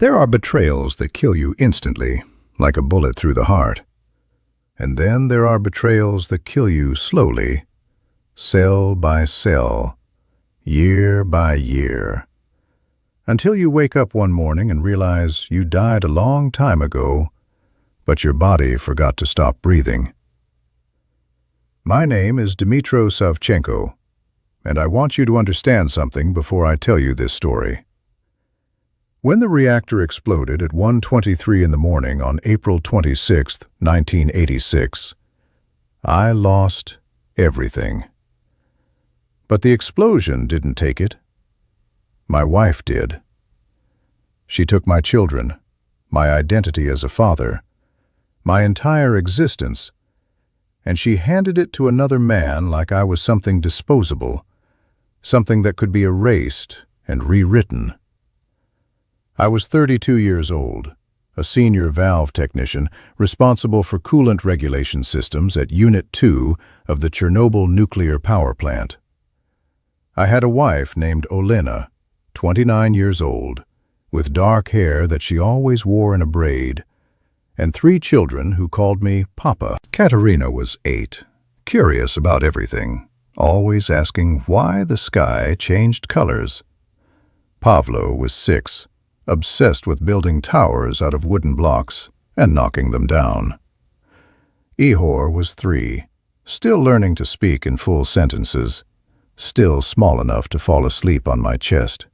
There are betrayals that kill you instantly, like a bullet through the heart. And then there are betrayals that kill you slowly, cell by cell, year by year, until you wake up one morning and realize you died a long time ago, but your body forgot to stop breathing. My name is Dmytro Savchenko, and I want you to understand something before I tell you this story. When the reactor exploded at 1:23 in the morning on April 26, 1986, I lost everything. But the explosion didn't take it. My wife did. She took my children, my identity as a father, my entire existence, and she handed it to another man like I was something disposable, something that could be erased and rewritten. I was 32 years old, a senior valve technician responsible for coolant regulation systems at Unit 2 of the Chernobyl nuclear power plant. I had a wife named Olena, 29 years old, with dark hair that she always wore in a braid, and 3 children who called me Papa. Katerina was 8, curious about everything, always asking why the sky changed colors. Pavlo was 6, obsessed with building towers out of wooden blocks and knocking them down. Ihor was 3, still learning to speak in full sentences, still small enough to fall asleep on my chest.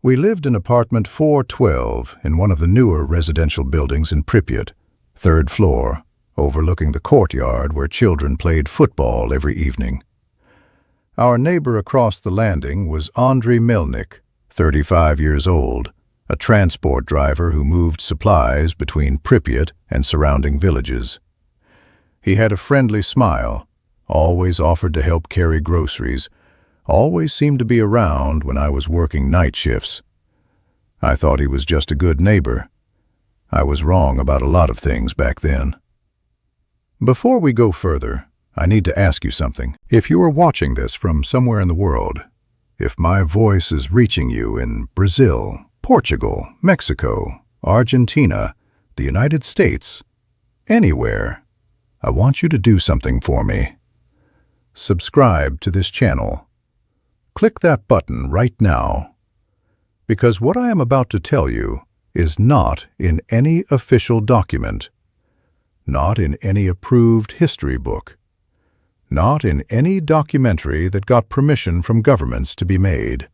We lived in apartment 412 in one of the newer residential buildings in Pripyat, 3rd floor, overlooking the courtyard where children played football every evening. Our neighbor across the landing was Andrei Melnik, 35 years old, a transport driver who moved supplies between Pripyat and surrounding villages. He had a friendly smile, always offered to help carry groceries, always seemed to be around when I was working night shifts. I thought he was just a good neighbor. I was wrong about a lot of things back then. Before we go further, I need to ask you something. If you are watching this from somewhere in the world, if my voice is reaching you in Brazil, Portugal, Mexico, Argentina, the United States, anywhere, I want you to do something for me. Subscribe to this channel. Click that button right now, because what I am about to tell you is not in any official document, not in any approved history book, not in any documentary that got permission from governments to be made.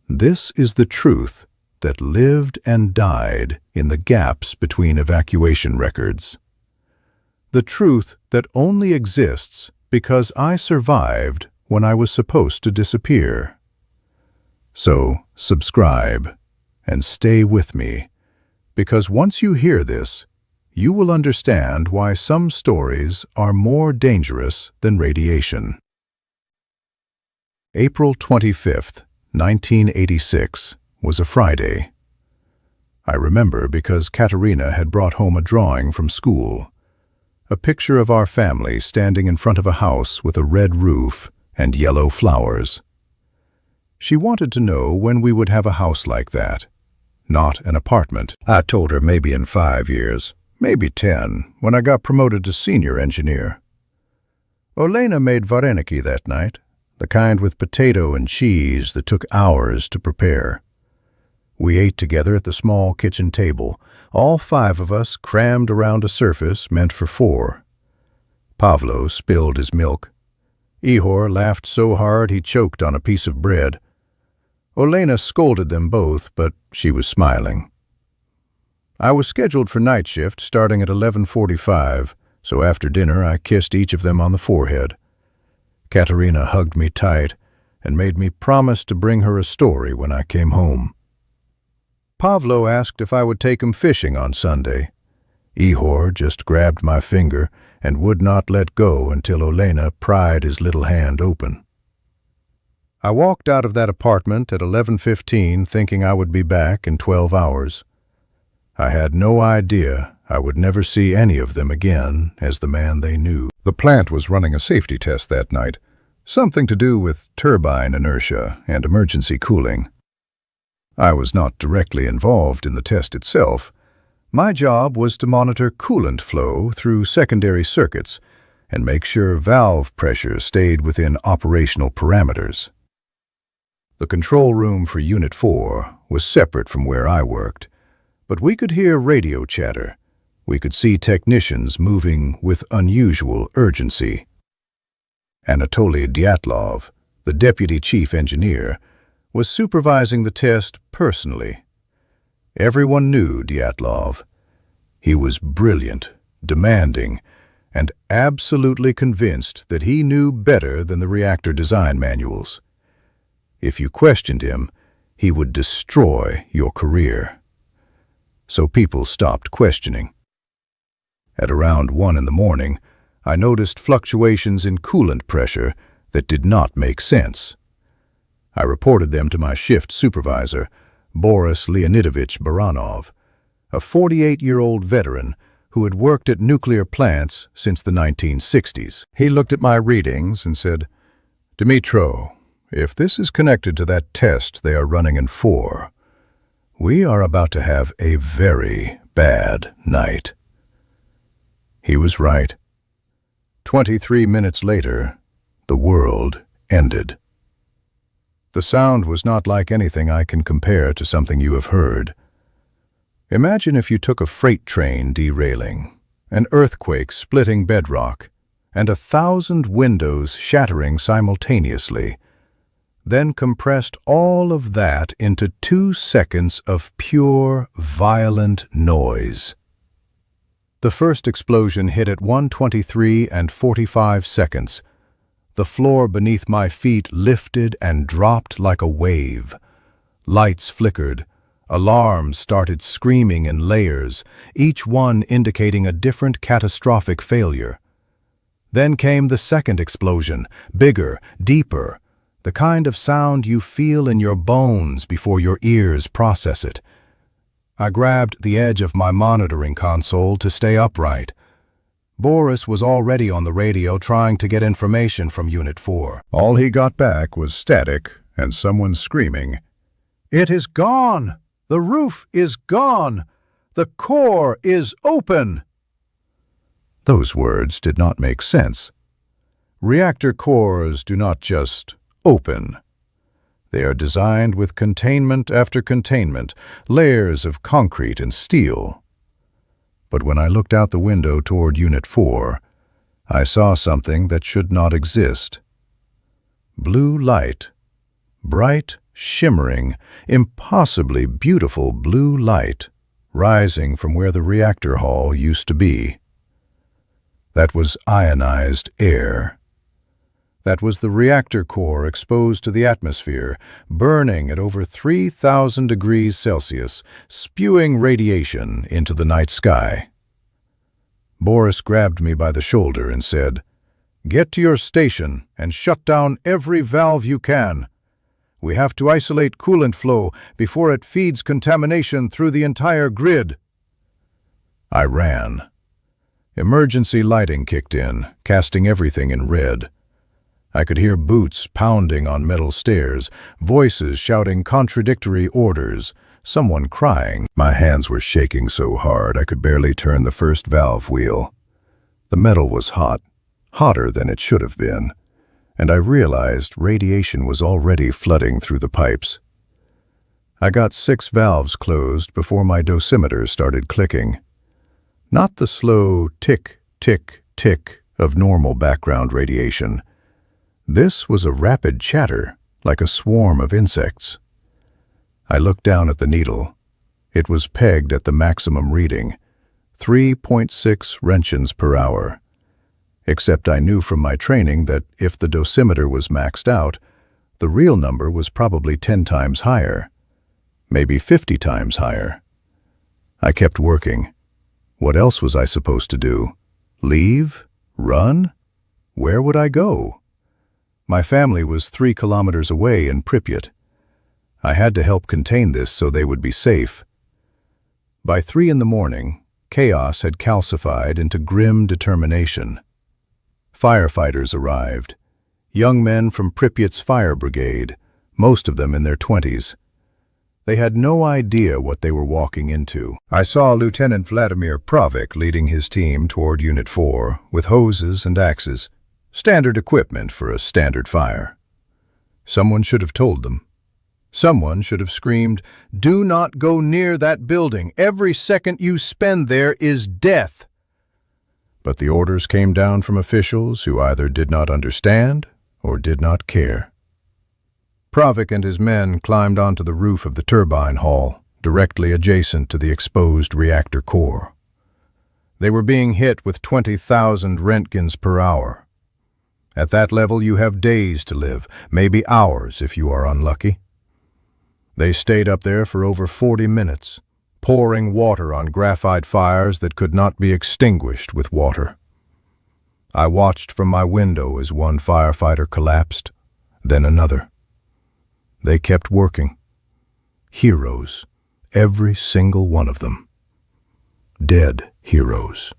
This is the truth that lived and died in the gaps between evacuation records. The truth that only exists because I survived when I was supposed to disappear. So, subscribe and stay with me, because once you hear this, you will understand why some stories are more dangerous than radiation. April 25th, 1986 was a Friday. I remember because Katerina had brought home a drawing from school, a picture of our family standing in front of a house with a red roof and yellow flowers. She wanted to know when we would have a house like that, not an apartment. I told her maybe in 5 years. Maybe 10, when I got promoted to senior engineer. Olena made vareniki that night, the kind with potato and cheese that took hours to prepare. We ate together at the small kitchen table, all 5 of us crammed around a surface meant for 4. Pavlo spilled his milk. Ihor laughed so hard he choked on a piece of bread. Olena scolded them both, but she was smiling. I was scheduled for night shift starting at 11:45, so after dinner I kissed each of them on the forehead. Katerina hugged me tight and made me promise to bring her a story when I came home. Pavlo asked if I would take him fishing on Sunday. Ihor just grabbed my finger and would not let go until Olena pried his little hand open. I walked out of that apartment at 11:15 thinking I would be back in 12 hours. I had no idea I would never see any of them again as the man they knew. The plant was running a safety test that night, something to do with turbine inertia and emergency cooling. I was not directly involved in the test itself. My job was to monitor coolant flow through secondary circuits and make sure valve pressure stayed within operational parameters. The control room for Unit 4 was separate from where I worked, but we could hear radio chatter. We could see technicians moving with unusual urgency. Anatoly Dyatlov, the deputy chief engineer, was supervising the test personally. Everyone knew Dyatlov. He was brilliant, demanding, and absolutely convinced that he knew better than the reactor design manuals. If you questioned him, he would destroy your career. So people stopped questioning. At around 1 in the morning, I noticed fluctuations in coolant pressure that did not make sense. I reported them to my shift supervisor, Boris Leonidovich Baranov, a 48-year-old veteran who had worked at nuclear plants since the 1960s. He looked at my readings and said, "Dmitro, if this is connected to that test they are running in 4, we are about to have a very bad night." He was right. 23 minutes later, the world ended. The sound was not like anything I can compare to something you have heard. Imagine if you took a freight train derailing, an earthquake splitting bedrock, and 1,000 windows shattering simultaneously, then compressed all of that into 2 seconds of pure, violent noise. The first explosion hit at 1:23 and 45 seconds. The floor beneath my feet lifted and dropped like a wave. Lights flickered. Alarms started screaming in layers, each one indicating a different catastrophic failure. Then came the second explosion, bigger, deeper, the kind of sound you feel in your bones before your ears process it. I grabbed the edge of my monitoring console to stay upright. Boris was already on the radio trying to get information from Unit 4. All he got back was static and someone screaming, "It is gone! The roof is gone! The core is open!" Those words did not make sense. Reactor cores do not just open. They are designed with containment after containment, layers of concrete and steel. But when I looked out the window toward Unit 4, I saw something that should not exist. Blue light. Bright, shimmering, impossibly beautiful blue light rising from where the reactor hall used to be. That was ionized air. That was the reactor core exposed to the atmosphere, burning at over 3,000 degrees Celsius, spewing radiation into the night sky. Boris grabbed me by the shoulder and said, "Get to your station and shut down every valve you can. We have to isolate coolant flow before it feeds contamination through the entire grid." I ran. Emergency lighting kicked in, casting everything in red. I could hear boots pounding on metal stairs, voices shouting contradictory orders, someone crying. My hands were shaking so hard I could barely turn the first valve wheel. The metal was hot, hotter than it should have been, and I realized radiation was already flooding through the pipes. I got 6 valves closed before my dosimeter started clicking. Not the slow tick, tick, tick of normal background radiation. This was a rapid chatter, like a swarm of insects. I looked down at the needle. It was pegged at the maximum reading, 3.6 Roentgens per hour. Except I knew from my training that if the dosimeter was maxed out, the real number was probably 10 times higher, maybe 50 times higher. I kept working. What else was I supposed to do? Leave? Run? Where would I go? My family was 3 kilometers away in Pripyat. I had to help contain this so they would be safe. By 3 in the morning, chaos had calcified into grim determination. Firefighters arrived, young men from Pripyat's fire brigade, most of them in their 20s. They had no idea what they were walking into. I saw Lieutenant Vladimir Pravik leading his team toward Unit 4 with hoses and axes, standard equipment for a standard fire. Someone should have told them. Someone should have screamed, "Do not go near that building. Every second you spend there is death." But the orders came down from officials who either did not understand or did not care. Pravik and his men climbed onto the roof of the turbine hall, directly adjacent to the exposed reactor core. They were being hit with 20,000 Roentgens per hour. At that level, you have days to live, maybe hours if you are unlucky. They stayed up there for over 40 minutes, pouring water on graphite fires that could not be extinguished with water. I watched from my window as one firefighter collapsed, then another. They kept working. Heroes, every single one of them. Dead heroes.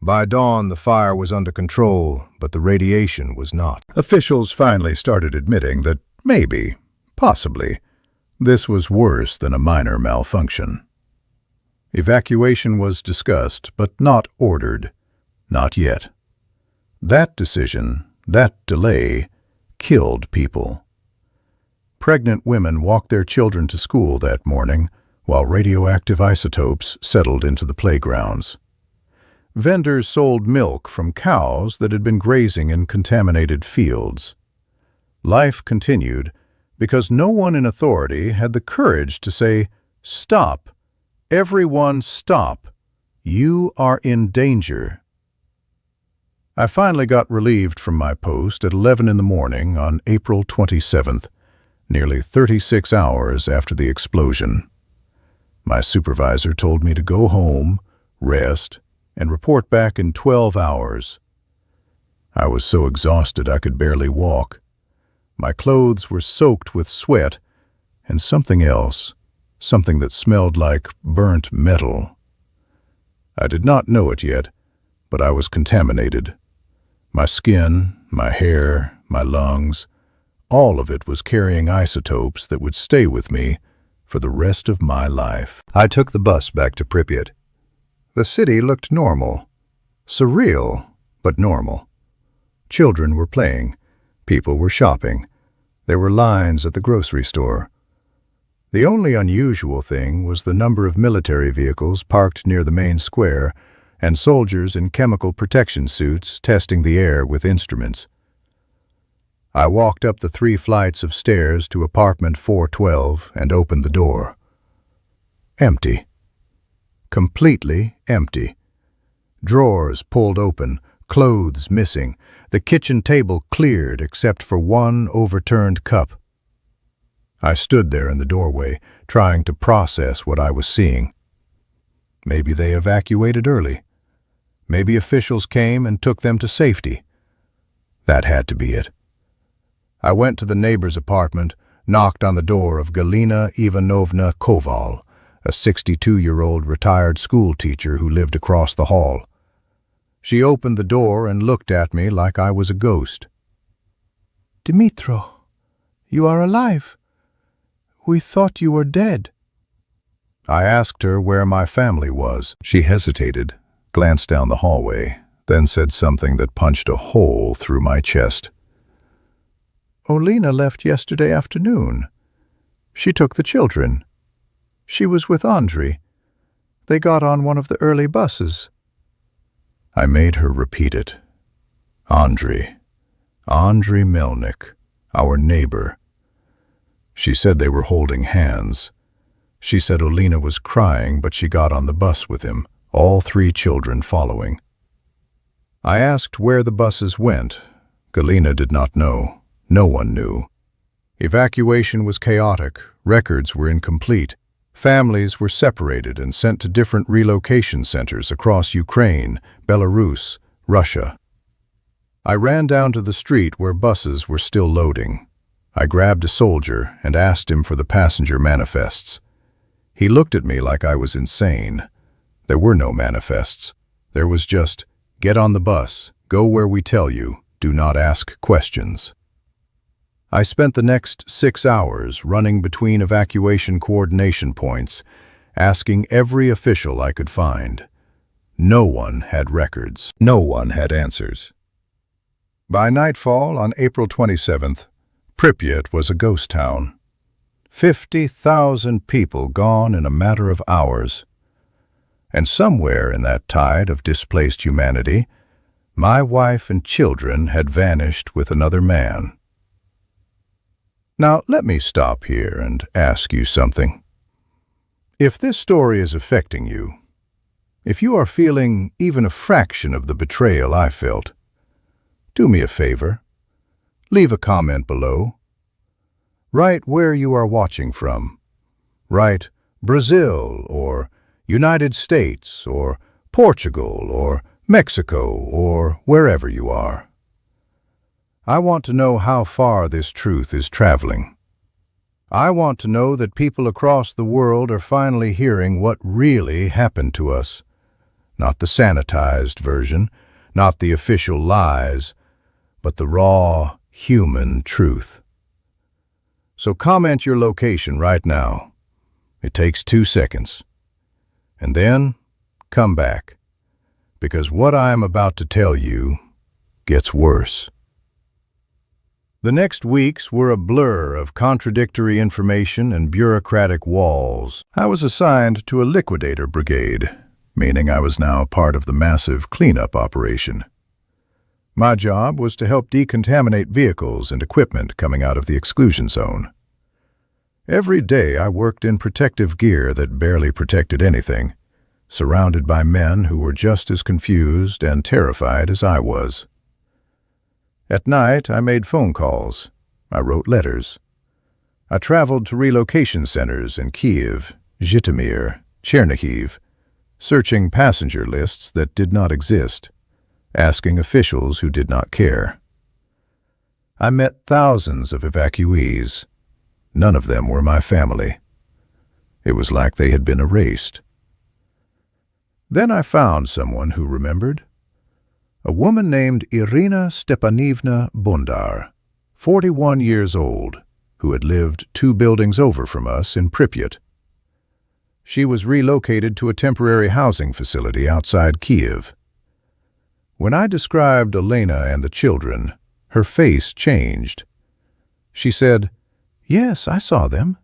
By dawn, the fire was under control, but the radiation was not. Officials finally started admitting that maybe, possibly, this was worse than a minor malfunction. Evacuation was discussed, but not ordered. Not yet. That decision, that delay, killed people. Pregnant women walked their children to school that morning, while radioactive isotopes settled into the playgrounds. Vendors sold milk from cows that had been grazing in contaminated fields. Life continued because no one in authority had the courage to say, "Stop. Everyone stop. You are in danger." I finally got relieved from my post at 11 in the morning on April 27th, nearly 36 hours after the explosion. My supervisor told me to go home, rest, and report back in 12 hours. I was so exhausted I could barely walk. My clothes were soaked with sweat and something else, something that smelled like burnt metal. I did not know it yet, but I was contaminated. My skin, my hair, my lungs, all of it was carrying isotopes that would stay with me for the rest of my life. I took the bus back to Pripyat. The city looked normal. Surreal, but normal. Children were playing. People were shopping. There were lines at the grocery store. The only unusual thing was the number of military vehicles parked near the main square and soldiers in chemical protection suits testing the air with instruments. I walked up the 3 flights of stairs to apartment 412 and opened the door. Empty. Completely empty. Drawers pulled open, clothes missing, the kitchen table cleared except for one overturned cup. I stood there in the doorway, trying to process what I was seeing. Maybe they evacuated early. Maybe officials came and took them to safety. That had to be it. I went to the neighbor's apartment, knocked on the door of Galina Ivanovna Koval, a 62-year-old retired school teacher who lived across the hall. She opened the door and looked at me like I was a ghost. "Dimitro, you are alive. We thought you were dead." I asked her where my family was. She hesitated, glanced down the hallway, then said something that punched a hole through my chest. "Olena left yesterday afternoon. She took the children. She was with Andrei. They got on one of the early buses." I made her repeat it. Andrei Melnik, our neighbor. She said they were holding hands. She said Olena was crying, but she got on the bus with him, all 3 children following. I asked where the buses went. Galina did not know. No one knew. Evacuation was chaotic. Records were incomplete. Families were separated and sent to different relocation centers across Ukraine, Belarus, Russia. I ran down to the street where buses were still loading. I grabbed a soldier and asked him for the passenger manifests. He looked at me like I was insane. There were no manifests. There was just, "Get on the bus, go where we tell you, do not ask questions." I spent the next 6 hours running between evacuation coordination points, asking every official I could find. No one had records. No one had answers. By nightfall on April 27th, Pripyat was a ghost town. 50,000 people gone in a matter of hours. And somewhere in that tide of displaced humanity, my wife and children had vanished with another man. Now, let me stop here and ask you something. If this story is affecting you, if you are feeling even a fraction of the betrayal I felt, do me a favor. Leave a comment below. Write where you are watching from. Write Brazil or United States or Portugal or Mexico or wherever you are. I want to know how far this truth is traveling. I want to know that people across the world are finally hearing what really happened to us. Not the sanitized version, not the official lies, but the raw, human truth. So comment your location right now. It takes 2 seconds. And then, come back. Because what I am about to tell you gets worse. The next weeks were a blur of contradictory information and bureaucratic walls. I was assigned to a liquidator brigade, meaning I was now part of the massive cleanup operation. My job was to help decontaminate vehicles and equipment coming out of the exclusion zone. Every day I worked in protective gear that barely protected anything, surrounded by men who were just as confused and terrified as I was. At night, I made phone calls. I wrote letters. I traveled to relocation centers in Kyiv, Zhytomyr, Chernobyl, searching passenger lists that did not exist, asking officials who did not care. I met thousands of evacuees. None of them were my family. It was like they had been erased. Then I found someone who remembered. A woman named Irina Stepanivna Bondar, 41 years old, who had lived 2 buildings over from us in Pripyat. She was relocated to a temporary housing facility outside Kyiv. When I described Elena and the children, her face changed. She said, "Yes, I saw them.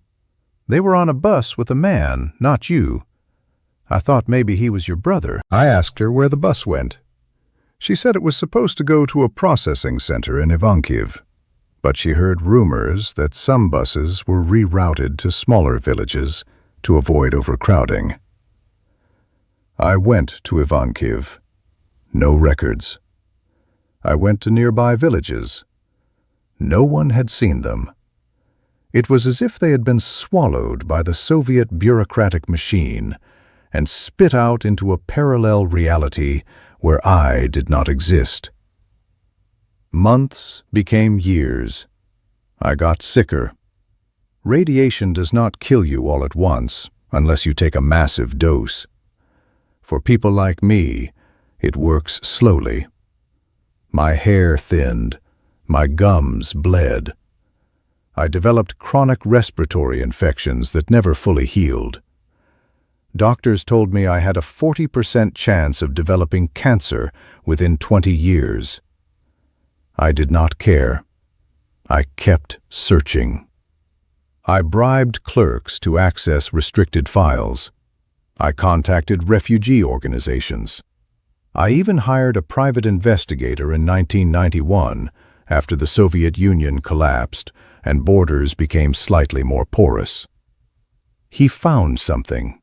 They were on a bus with a man, not you. I thought maybe he was your brother." I asked her where the bus went. She said it was supposed to go to a processing center in Evacuation, but she heard rumors that some buses were rerouted to smaller villages to avoid overcrowding. I went to Evacuation. No records. I went to nearby villages. No one had seen them. It was as if they had been swallowed by the Soviet bureaucratic machine and spit out into a parallel reality where I did not exist. Months became years. I got sicker. Radiation does not kill you all at once unless you take a massive dose. For people like me, it works slowly. My hair thinned. My gums bled. I developed chronic respiratory infections that never fully healed. Doctors told me I had a 40% chance of developing cancer within 20 years. I did not care. I kept searching. I bribed clerks to access restricted files. I contacted refugee organizations. I even hired a private investigator in 1991 after the Soviet Union collapsed and borders became slightly more porous. He found something.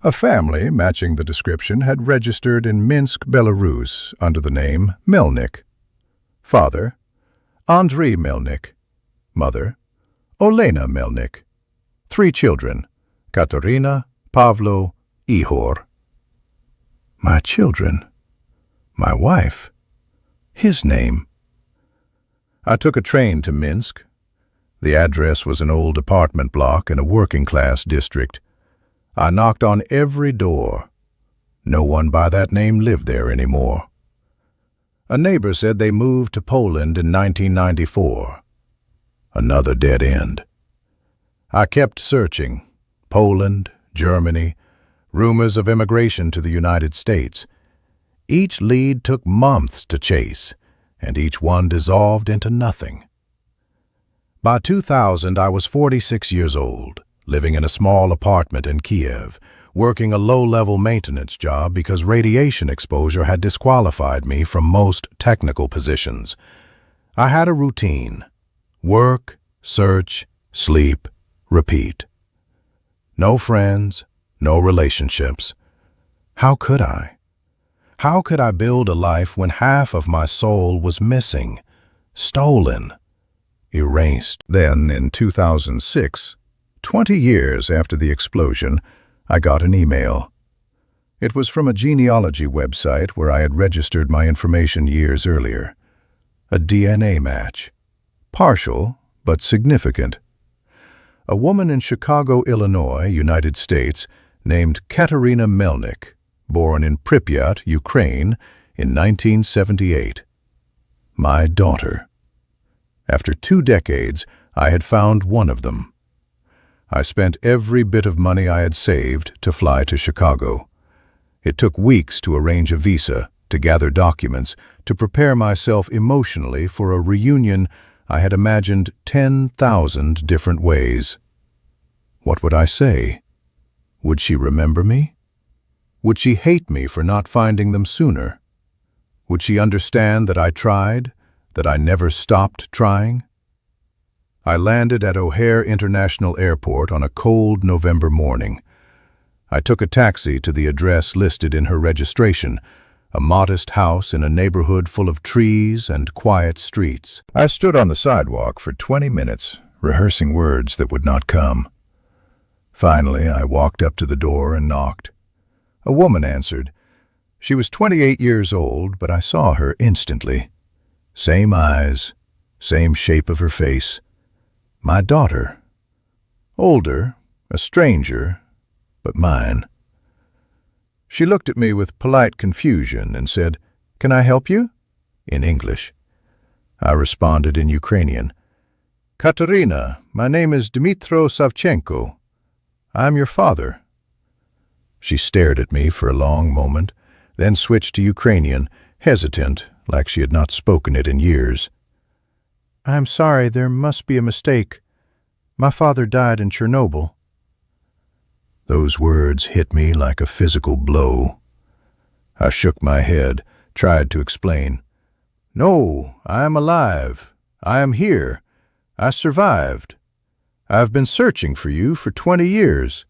A family matching the description had registered in Minsk, Belarus under the name Melnik. Father, Andrei Melnik. Mother, Olena Melnik. 3 children, Katerina, Pavlo, Ihor. My children. My wife. His name. I took a train to Minsk. The address was an old apartment block in a working-class district. I knocked on every door. No one by that name lived there anymore. A neighbor said they moved to Poland in 1994. Another dead end. I kept searching. Poland, Germany, rumors of immigration to the United States. Each lead took months to chase, and each one dissolved into nothing. By 2000, I was 46 years old, living in a small apartment in Kiev, working a low-level maintenance job because radiation exposure had disqualified me from most technical positions. I had a routine: work, search, sleep, repeat. No friends, no relationships. How could I? How could I build a life when half of my soul was missing, stolen, erased? Then, in 2006, 20 years after the explosion, I got an email. It was from a genealogy website where I had registered my information years earlier. A DNA match. Partial, but significant. A woman in Chicago, Illinois, United States, named Katerina Melnick, born in Pripyat, Ukraine, in 1978. My daughter. After 2 decades, I had found one of them. I spent every bit of money I had saved to fly to Chicago. It took weeks to arrange a visa, to gather documents, to prepare myself emotionally for a reunion I had imagined 10,000 different ways. What would I say? Would she remember me? Would she hate me for not finding them sooner? Would she understand that I tried, that I never stopped trying? I landed at O'Hare International Airport on a cold November morning. I took a taxi to the address listed in her registration, a modest house in a neighborhood full of trees and quiet streets. I stood on the sidewalk for 20 minutes, rehearsing words that would not come. Finally, I walked up to the door and knocked. A woman answered. She was 28 years old, but I saw her instantly. Same eyes, same shape of her face. My daughter. Older, a stranger, but mine. She looked at me with polite confusion and said, "Can I help you?" in English. I responded in Ukrainian. "Katerina, my name is Dmytro Savchenko. I am your father." She stared at me for a long moment, then switched to Ukrainian, hesitant, like she had not spoken it in years. "I'm sorry, there must be a mistake. My father died in Chernobyl." Those words hit me like a physical blow. I shook my head, tried to explain. "No, I am alive. I am here. I survived. I've been searching for you for 20 years.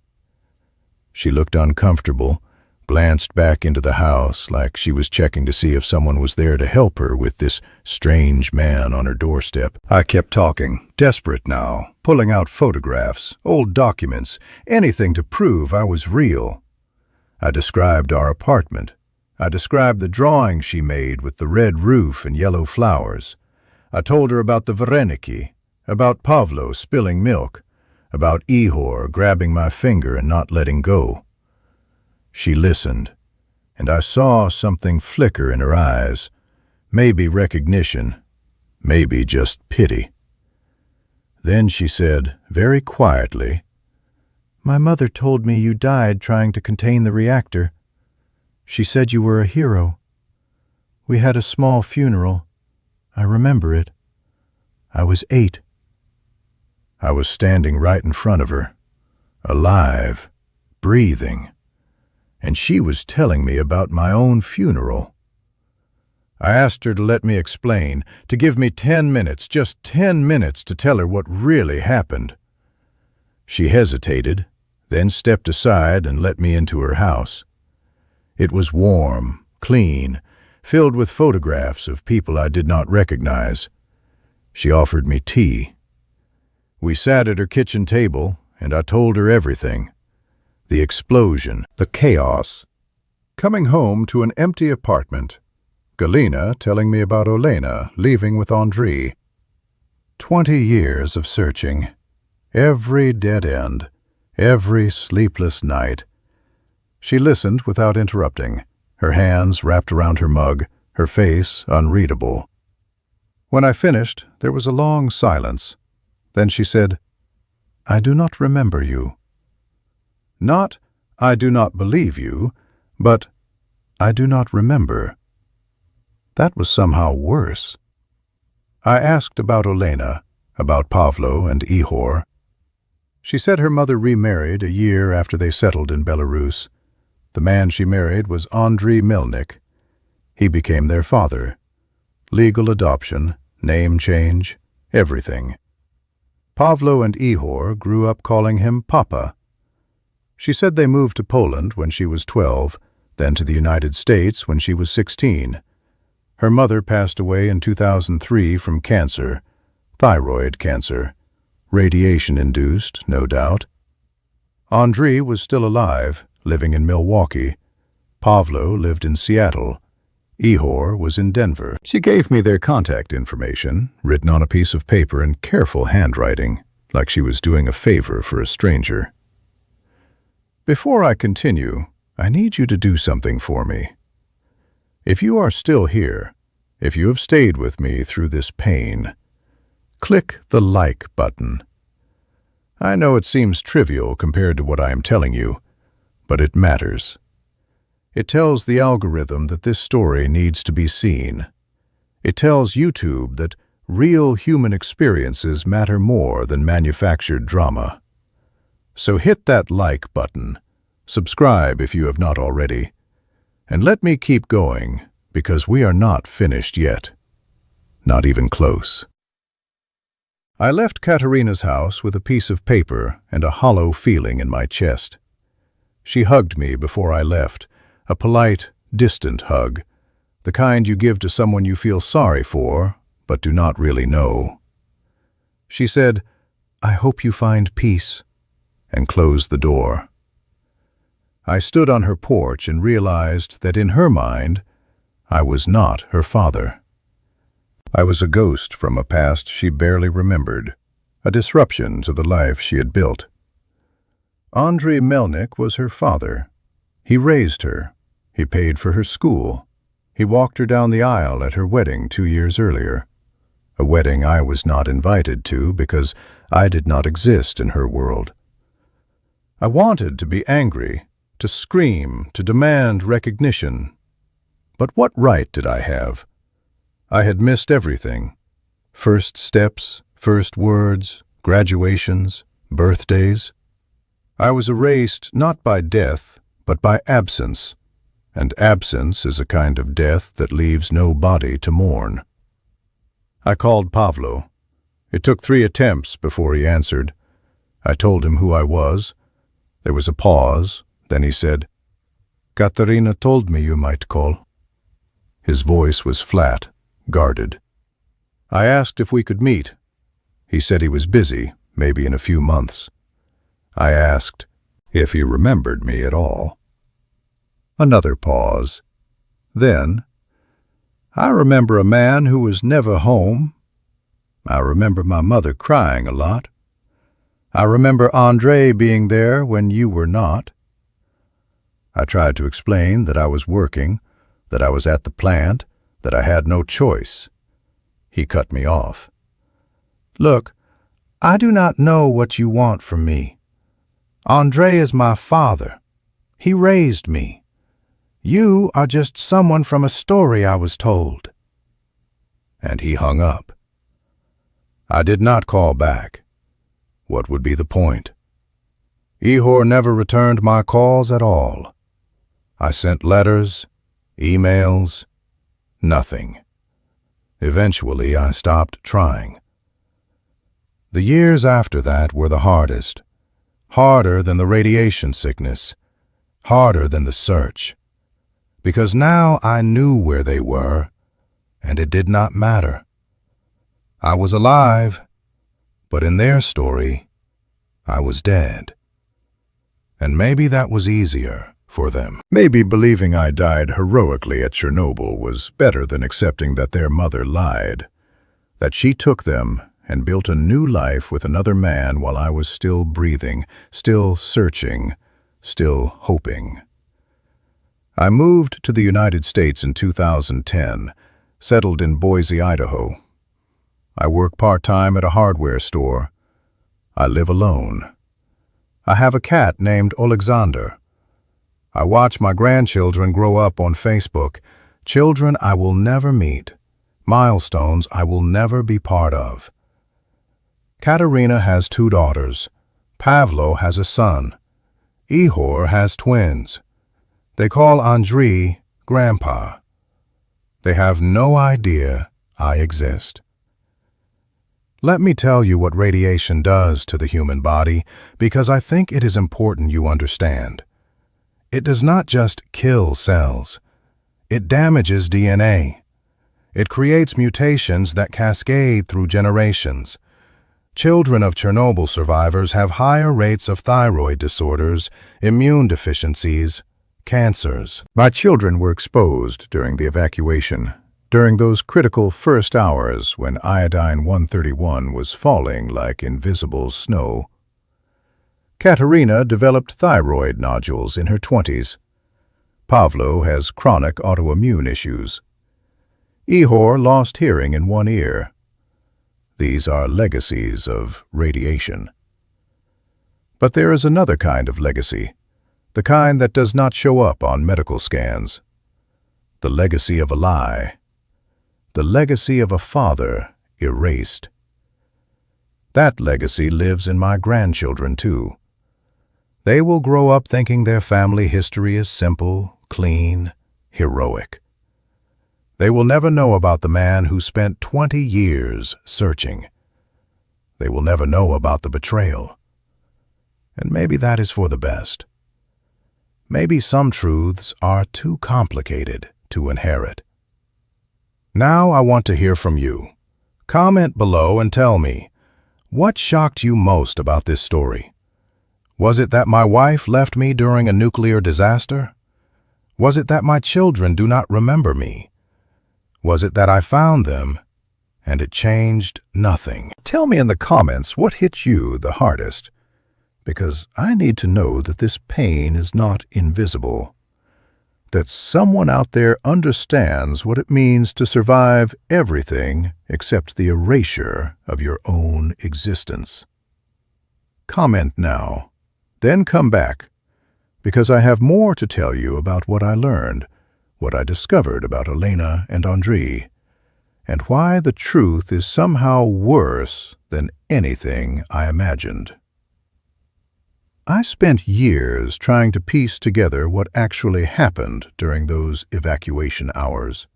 She looked uncomfortable, glanced back into the house like she was checking to see if someone was there to help her with this strange man on her doorstep. I kept talking, desperate now, pulling out photographs, old documents, anything to prove I was real. I described our apartment. I described the drawing she made with the red roof and yellow flowers. I told her about the vareniki, about Pavlo spilling milk, about Ihor grabbing my finger and not letting go. She listened, and I saw something flicker in her eyes, maybe recognition, maybe just pity. Then she said, very quietly, "My mother told me you died trying to contain the reactor. She said you were a hero. We had a small funeral. I remember it. I was 8. I was standing right in front of her, alive, breathing, and she was telling me about my own funeral. I asked her to let me explain, to give me 10 minutes, just 10 minutes to tell her what really happened. She hesitated, then stepped aside and let me into her house. It was warm, clean, filled with photographs of people I did not recognize. She offered me tea. We sat at her kitchen table, and I told her everything. The explosion, the chaos. Coming home to an empty apartment. Galina telling me about Olena leaving with Andrei. 20 years of searching. Every dead end. Every sleepless night. She listened without interrupting, her hands wrapped around her mug, her face unreadable. When I finished, there was a long silence. Then she said, "I do not remember you." Not, "I do not believe you," but, "I do not remember." That was somehow worse. I asked about Olena, about Pavlo and Ihor. She said her mother remarried a year after they settled in Belarus. The man she married was Andriy Melnik. He became their father. Legal adoption, name change, everything. Pavlo and Ihor grew up calling him Papa. She said they moved to Poland when she was 12, then to the United States when she was 16. Her mother passed away in 2003 from cancer, thyroid cancer, radiation-induced, no doubt. Andriy was still alive, living in Milwaukee. Pavlo lived in Seattle. Ihor was in Denver. She gave me their contact information, written on a piece of paper in careful handwriting, like she was doing a favor for a stranger. Before I continue, I need you to do something for me. If you are still here, if you have stayed with me through this pain, click the like button. I know it seems trivial compared to what I am telling you, but it matters. It tells the algorithm that this story needs to be seen. It tells YouTube that real human experiences matter more than manufactured drama. So hit that like button, subscribe if you have not already, and let me keep going, because we are not finished yet. Not even close. I left Katerina's house with a piece of paper and a hollow feeling in my chest. She hugged me before I left, a polite, distant hug, the kind you give to someone you feel sorry for, but do not really know. She said, "I hope you find peace," and closed the door. I stood on her porch and realized that in her mind, I was not her father. I was a ghost from a past she barely remembered, a disruption to the life she had built. Andriy Melnik was her father. He raised her. He paid for her school. He walked her down the aisle at her wedding 2 years earlier, a wedding I was not invited to because I did not exist in her world. I wanted to be angry, to scream, to demand recognition. But what right did I have? I had missed everything. First steps, first words, graduations, birthdays. I was erased not by death, but by absence, and absence is a kind of death that leaves no body to mourn. I called Pavlo. It took 3 attempts before he answered. I told him who I was. There was a pause, then he said, "Katerina told me you might call." His voice was flat, guarded. I asked if we could meet. He said he was busy, maybe in a few months. I asked if he remembered me at all. Another pause. Then, "I remember a man who was never home. I remember my mother crying a lot. I remember Andrei being there when you were not." I tried to explain that I was working, that I was at the plant, that I had no choice. He cut me off. "Look, I do not know what you want from me. Andrei is my father. He raised me. You are just someone from a story I was told." And he hung up. I did not call back. What would be the point? Ihor never returned my calls at all. I sent letters, emails, nothing. Eventually, I stopped trying. The years after that were the hardest, harder than the radiation sickness, harder than the search, because now I knew where they were, and it did not matter. I was alive, but in their story, I was dead. And maybe that was easier for them. Maybe believing I died heroically at Chernobyl was better than accepting that their mother lied, that she took them and built a new life with another man while I was still breathing, still searching, still hoping. I moved to the United States in 2010, settled in Boise, Idaho. I work part-time at a hardware store, I live alone. I have a cat named Alexander. I watch my grandchildren grow up on Facebook, children I will never meet, milestones I will never be part of. Katerina has 2 daughters. Pavlo has a son. Ihor has twins. They call Andrei Grandpa. They have no idea I exist. Let me tell you what radiation does to the human body, because I think it is important you understand. It does not just kill cells. It damages DNA. It creates mutations that cascade through generations. Children of Chernobyl survivors have higher rates of thyroid disorders, immune deficiencies, cancers. My children were exposed during the evacuation, during those critical first hours when iodine-131 was falling like invisible snow. Katerina developed thyroid nodules in her 20s. Pavlo has chronic autoimmune issues. Ihor lost hearing in one ear. These are legacies of radiation. But there is another kind of legacy, the kind that does not show up on medical scans. The legacy of a lie. The legacy of a father erased. That legacy lives in my grandchildren too. They will grow up thinking their family history is simple, clean, heroic. They will never know about the man who spent 20 years searching. They will never know about the betrayal. And maybe that is for the best. Maybe some truths are too complicated to inherit. Now I want to hear from you. Comment below and tell me, what shocked you most about this story? Was it that my wife left me during a nuclear disaster? Was it that my children do not remember me? Was it that I found them and it changed nothing? Tell me in the comments what hit you the hardest, because I need to know that this pain is not invisible, that someone out there understands what it means to survive everything except the erasure of your own existence. Comment now, then come back, because I have more to tell you about what I learned, what I discovered about Elena and Andrei, and why the truth is somehow worse than anything I imagined. I spent years trying to piece together what actually happened during those evacuation hours.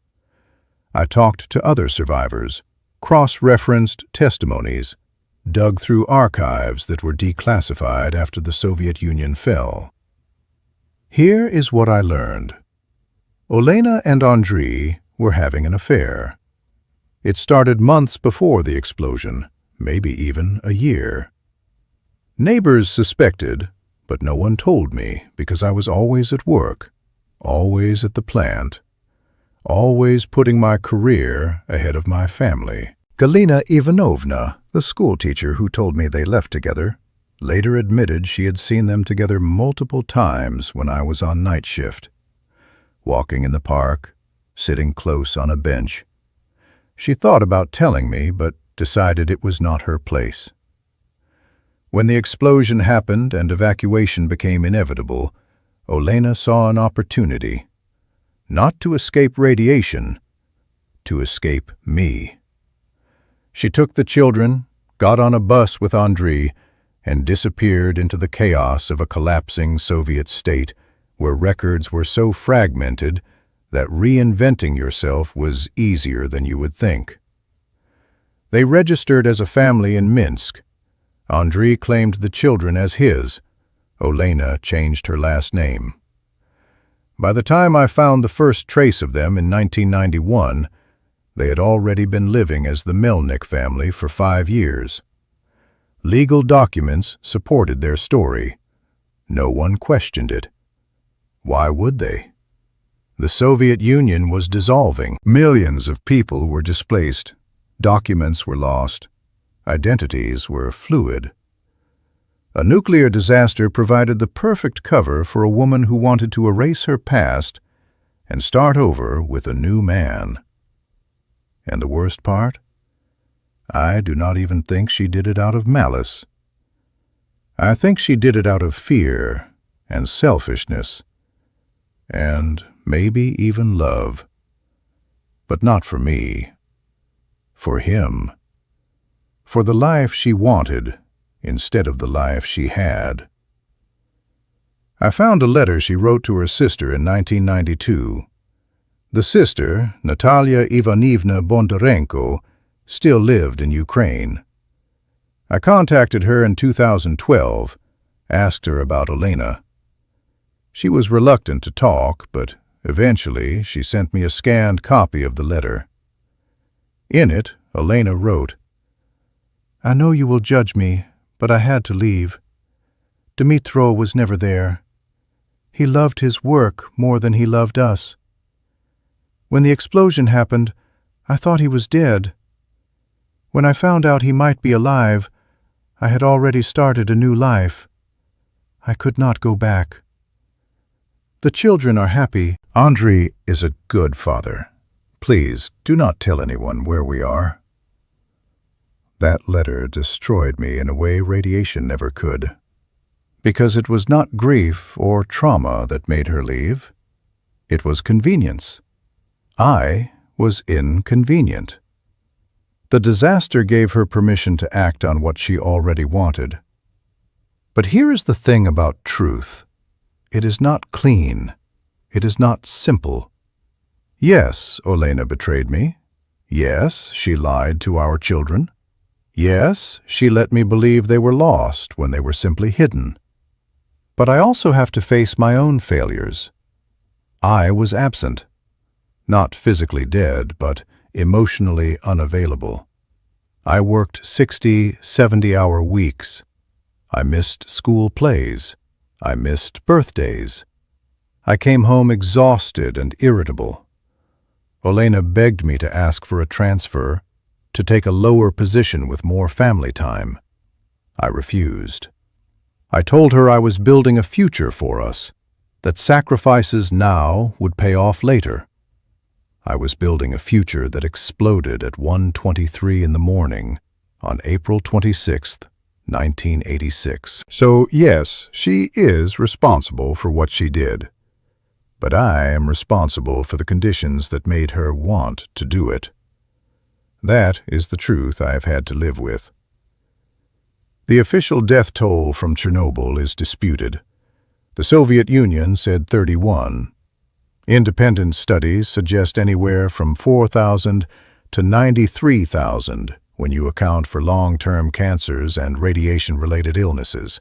I talked to other survivors, cross-referenced testimonies, dug through archives that were declassified after the Soviet Union fell. Here is what I learned. Olena and Andrei were having an affair. It started months before the explosion, maybe even a year. Neighbors suspected, but no one told me because I was always at work, always at the plant, always putting my career ahead of my family. Galina Ivanovna, the schoolteacher who told me they left together, later admitted she had seen them together multiple times when I was on night shift. Walking in the park, sitting close on a bench. She thought about telling me, but decided it was not her place. When the explosion happened and evacuation became inevitable, Olena saw an opportunity, not to escape radiation, to escape me. She took the children, got on a bus with Andrei, and disappeared into the chaos of a collapsing Soviet state where records were so fragmented that reinventing yourself was easier than you would think. They registered as a family in Minsk. Andrei claimed the children as his. Olena changed her last name. By the time I found the first trace of them in 1991, they had already been living as the Melnik family for 5 years. Legal documents supported their story. No one questioned it. Why would they? The Soviet Union was dissolving. Millions of people were displaced. Documents were lost. Identities were fluid. A nuclear disaster provided the perfect cover for a woman who wanted to erase her past and start over with a new man. And the worst part? I do not even think she did it out of malice. I think she did it out of fear and selfishness, and maybe even love. But not for me. For him. For the life she wanted instead of the life she had. I found a letter she wrote to her sister in 1992. The sister, Natalia Ivanivna Bondarenko, still lived in Ukraine. I contacted her in 2012, asked her about Elena. She was reluctant to talk, but eventually she sent me a scanned copy of the letter. In it, Elena wrote, "I know you will judge me, but I had to leave. Dmitro was never there. He loved his work more than he loved us. When the explosion happened, I thought he was dead. When I found out he might be alive, I had already started a new life. I could not go back. The children are happy. Andrei is a good father. Please do not tell anyone where we are." That letter destroyed me in a way radiation never could. Because it was not grief or trauma that made her leave. It was convenience. I was inconvenient. The disaster gave her permission to act on what she already wanted. But here is the thing about truth. It is not clean. It is not simple. Yes, Olena betrayed me. Yes, she lied to our children. Yes, she let me believe they were lost when they were simply hidden. But I also have to face my own failures. I was absent. Not physically dead, but emotionally unavailable. I worked 60, 70-hour weeks. I missed school plays. I missed birthdays. I came home exhausted and irritable. Olena begged me to ask for a transfer, to take a lower position with more family time. I refused. I told her I was building a future for us, that sacrifices now would pay off later. I was building a future that exploded at 1:23 in the morning on April 26, 1986. So yes, she is responsible for what she did. But I am responsible for the conditions that made her want to do it. That is the truth I have had to live with. The official death toll from Chernobyl is disputed. The Soviet Union said 31. Independent studies suggest anywhere from 4,000 to 93,000 when you account for long-term cancers and radiation-related illnesses.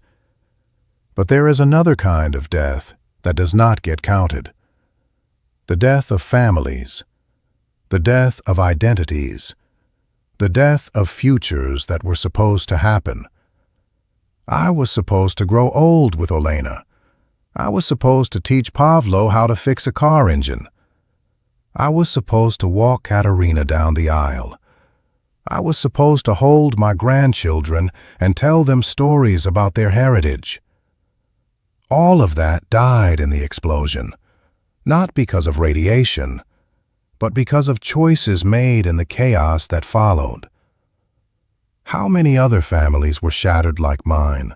But there is another kind of death that does not get counted. The death of families, the death of identities, the death of futures that were supposed to happen. I was supposed to grow old with Olena. I was supposed to teach Pavlo how to fix a car engine. I was supposed to walk Katerina down the aisle. I was supposed to hold my grandchildren and tell them stories about their heritage. All of that died in the explosion, not because of radiation, but because of choices made in the chaos that followed. How many other families were shattered like mine?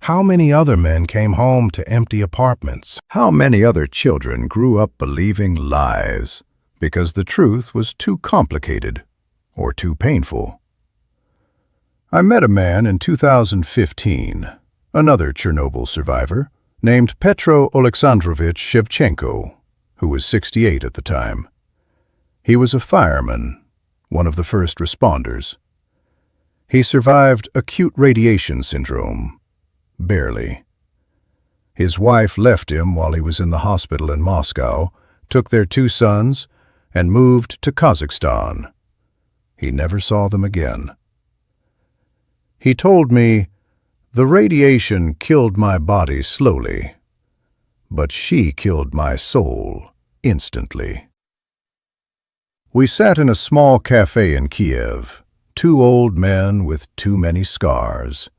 How many other men came home to empty apartments? How many other children grew up believing lies because the truth was too complicated or too painful? I met a man in 2015, another Chernobyl survivor, named Petro Alexandrovich Shevchenko, who was 68 at the time. He was a fireman, one of the first responders. He survived acute radiation syndrome. Barely. His wife left him while he was in the hospital in Moscow, took their 2 sons, and moved to Kazakhstan. He never saw them again. He told me, "The radiation killed my body slowly, but she killed my soul instantly." We sat in a small cafe in Kiev, 2 old men with too many scars,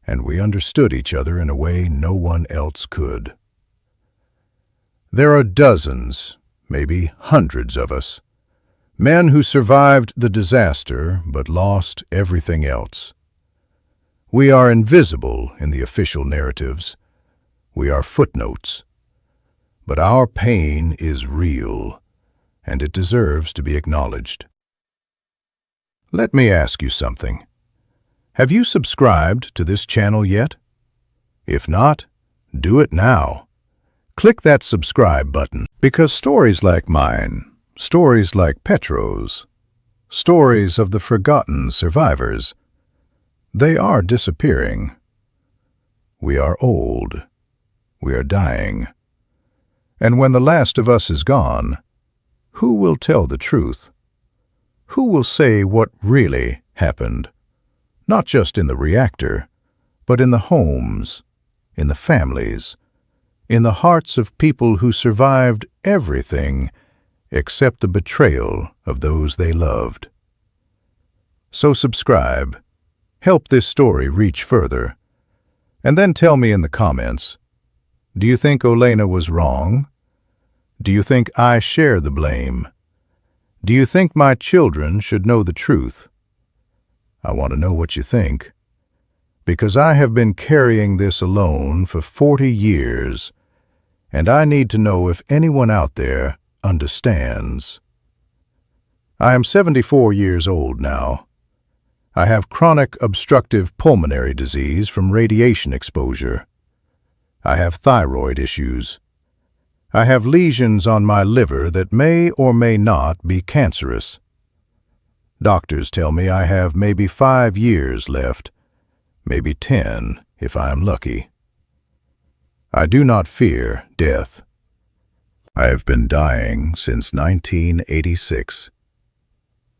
and we understood each other in a way no one else could. There are dozens, maybe hundreds of us, men who survived the disaster but lost everything else. We are invisible in the official narratives. We are footnotes. But our pain is real, and it deserves to be acknowledged. Let me ask you something. Have you subscribed to this channel yet? If not, do it now. Click that subscribe button, because stories like mine, stories like Petro's, stories of the forgotten survivors, they are disappearing. We are old. We are dying. And when the last of us is gone, who will tell the truth? Who will say what really happened? Not just in the reactor, but in the homes, in the families, in the hearts of people who survived everything except the betrayal of those they loved. So subscribe, help this story reach further, and then tell me in the comments, do you think Olena was wrong? Do you think I share the blame? Do you think my children should know the truth? I want to know what you think, because I have been carrying this alone for 40 years, and I need to know if anyone out there understands. I am 74 years old now. I have chronic obstructive pulmonary disease from radiation exposure. I have thyroid issues. I have lesions on my liver that may or may not be cancerous. Doctors tell me I have maybe 5 years left, maybe 10 if I am lucky. I do not fear death. I have been dying since 1986.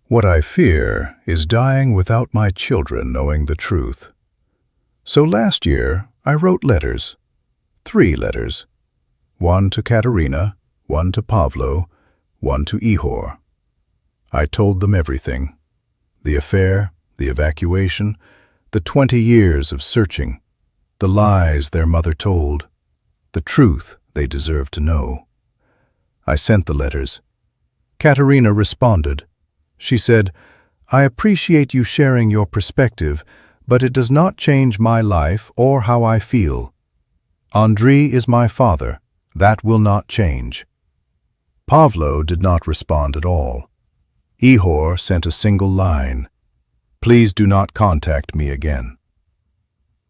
What I fear is dying without my children knowing the truth. So last year I wrote letters, 3 letters, one to Katerina, one to Pavlo, one to Ihor. I told them everything, the affair, the evacuation, the 20 years of searching, the lies their mother told, the truth they deserve to know. I sent the letters. Katerina responded. She said, "I appreciate you sharing your perspective, but it does not change my life or how I feel. Andrei is my father. That will not change." Pavlo did not respond at all. Ihor sent a single line, "Please do not contact me again."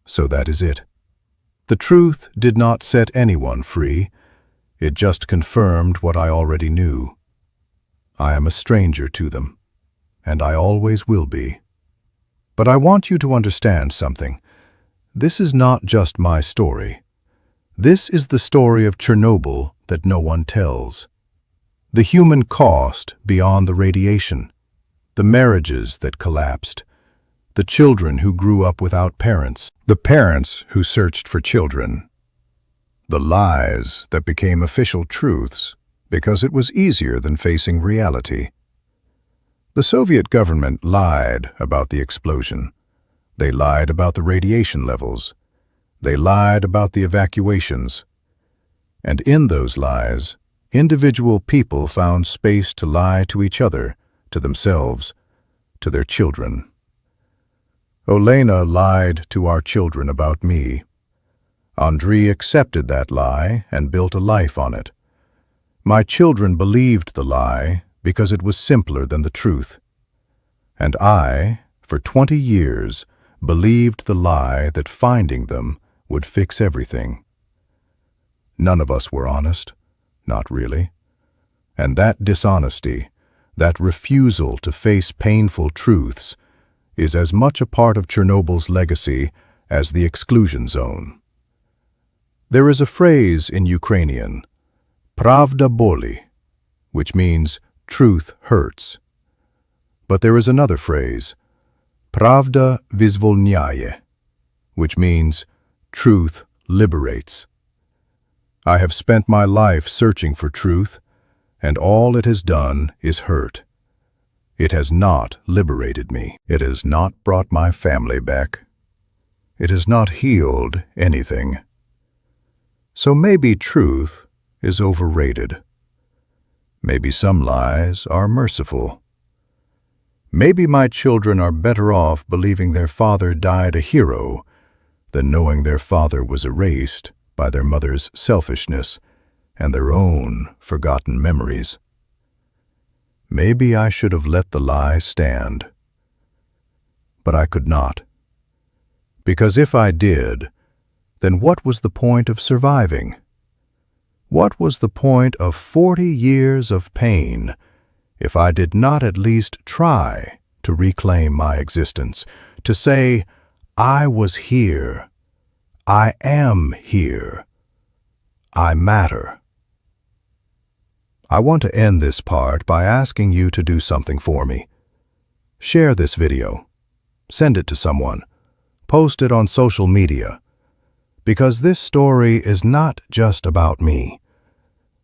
So that is it. The truth did not set anyone free. It just confirmed what I already knew. I am a stranger to them, and I always will be. But I want you to understand something. This is not just my story. This is the story of Chernobyl that no one tells. The human cost beyond the radiation, the marriages that collapsed, the children who grew up without parents, the parents who searched for children, the lies that became official truths because it was easier than facing reality. The Soviet government lied about the explosion. They lied about the radiation levels. They lied about the evacuations. And in those lies, individual people found space to lie to each other, to themselves, to their children. Olena lied to our children about me. Andrei accepted that lie and built a life on it. My children believed the lie because it was simpler than the truth. And I, for 20 years, believed the lie that finding them would fix everything. None of us were honest, not really. And that dishonesty, that refusal to face painful truths, is as much a part of Chernobyl's legacy as the exclusion zone. There is a phrase in Ukrainian, "Pravda boli," which means truth hurts. But there is another phrase, "Pravda vyzvolняє," which means truth liberates. I have spent my life searching for truth, and all it has done is hurt. It has not liberated me. It has not brought my family back. It has not healed anything. So maybe truth is overrated. Maybe some lies are merciful. Maybe my children are better off believing their father died a hero than knowing their father was erased by their mother's selfishness and their own forgotten memories. Maybe I should have let the lie stand. But I could not. Because if I did, then what was the point of surviving? What was the point of 40 years of pain if I did not at least try to reclaim my existence, to say, I was here, I am here, I matter? I want to end this part by asking you to do something for me. Share this video. Send it to someone. Post it on social media. Because this story is not just about me.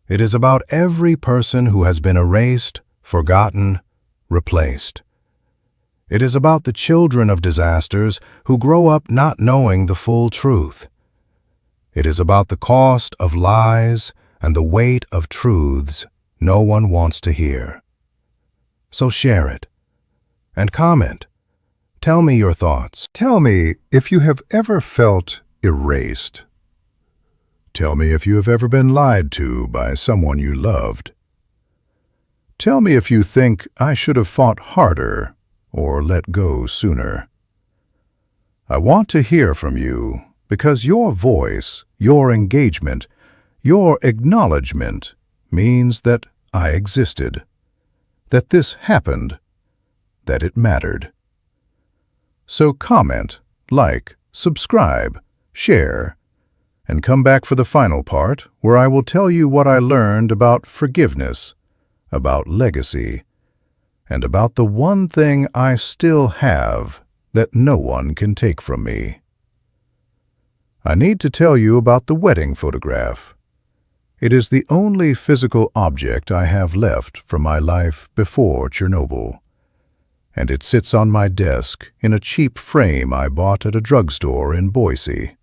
It is about every person who has been erased, forgotten, replaced. It is about the children of disasters who grow up not knowing the full truth. It is about the cost of lies and the weight of truths no one wants to hear. So share it and comment. Tell me your thoughts. Tell me if you have ever felt erased. Tell me if you have ever been lied to by someone you loved. Tell me if you think I should have fought harder or let go sooner. I want to hear from you because your voice, your engagement, your acknowledgement means that I existed, that this happened, that it mattered. So comment, like, subscribe, share, and come back for the final part where I will tell you what I learned about forgiveness, about legacy, and about the one thing I still have that no one can take from me. I need to tell you about the wedding photograph. It is the only physical object I have left from my life before Chernobyl, and it sits on my desk in a cheap frame I bought at a drugstore in Boise.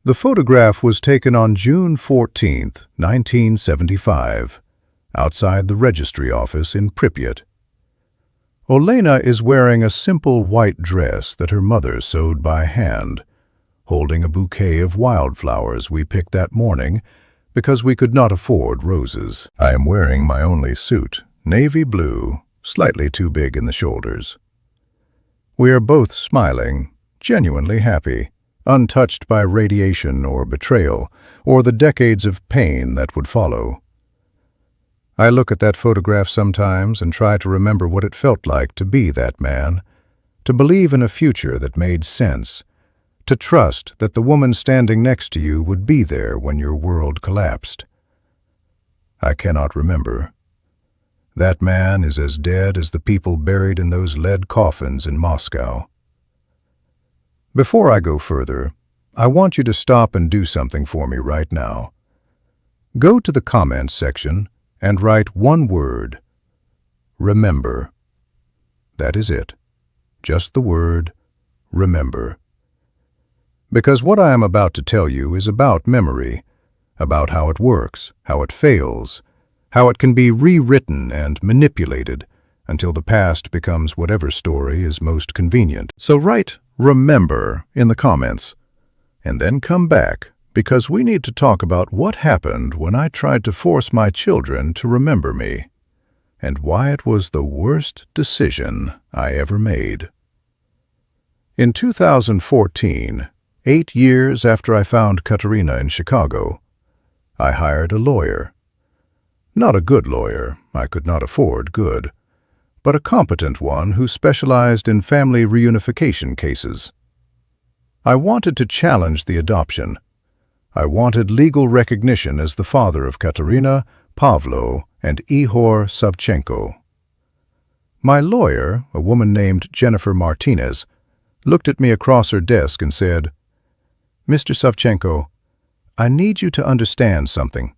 The photograph was taken on June 14, 1975, outside the registry office in Pripyat. Olena is wearing a simple white dress that her mother sewed by hand, holding a bouquet of wildflowers we picked that morning because we could not afford roses. I am wearing my only suit, navy blue, slightly too big in the shoulders. We are both smiling, genuinely happy, untouched by radiation or betrayal, or the decades of pain that would follow. I look at that photograph sometimes and try to remember what it felt like to be that man, to believe in a future that made sense, to trust that the woman standing next to you would be there when your world collapsed. I cannot remember. That man is as dead as the people buried in those lead coffins in Moscow. Before I go further, I want you to stop and do something for me right now. Go to the comments section and write one word: remember. That is it. Just the word remember. Because what I am about to tell you is about memory, about how it works, how it fails, how it can be rewritten and manipulated until the past becomes whatever story is most convenient. So write remember in the comments, and then come back, because we need to talk about what happened when I tried to force my children to remember me, and why it was the worst decision I ever made. In 2014, 8 years after I found Katerina in Chicago, I hired a lawyer. Not a good lawyer, I could not afford good, but a competent one who specialized in family reunification cases. I wanted to challenge the adoption. I wanted legal recognition as the father of Katerina, Pavlo, and Ihor Savchenko. My lawyer, a woman named Jennifer Martinez, looked at me across her desk and said, "Mr. Savchenko, I need you to understand something.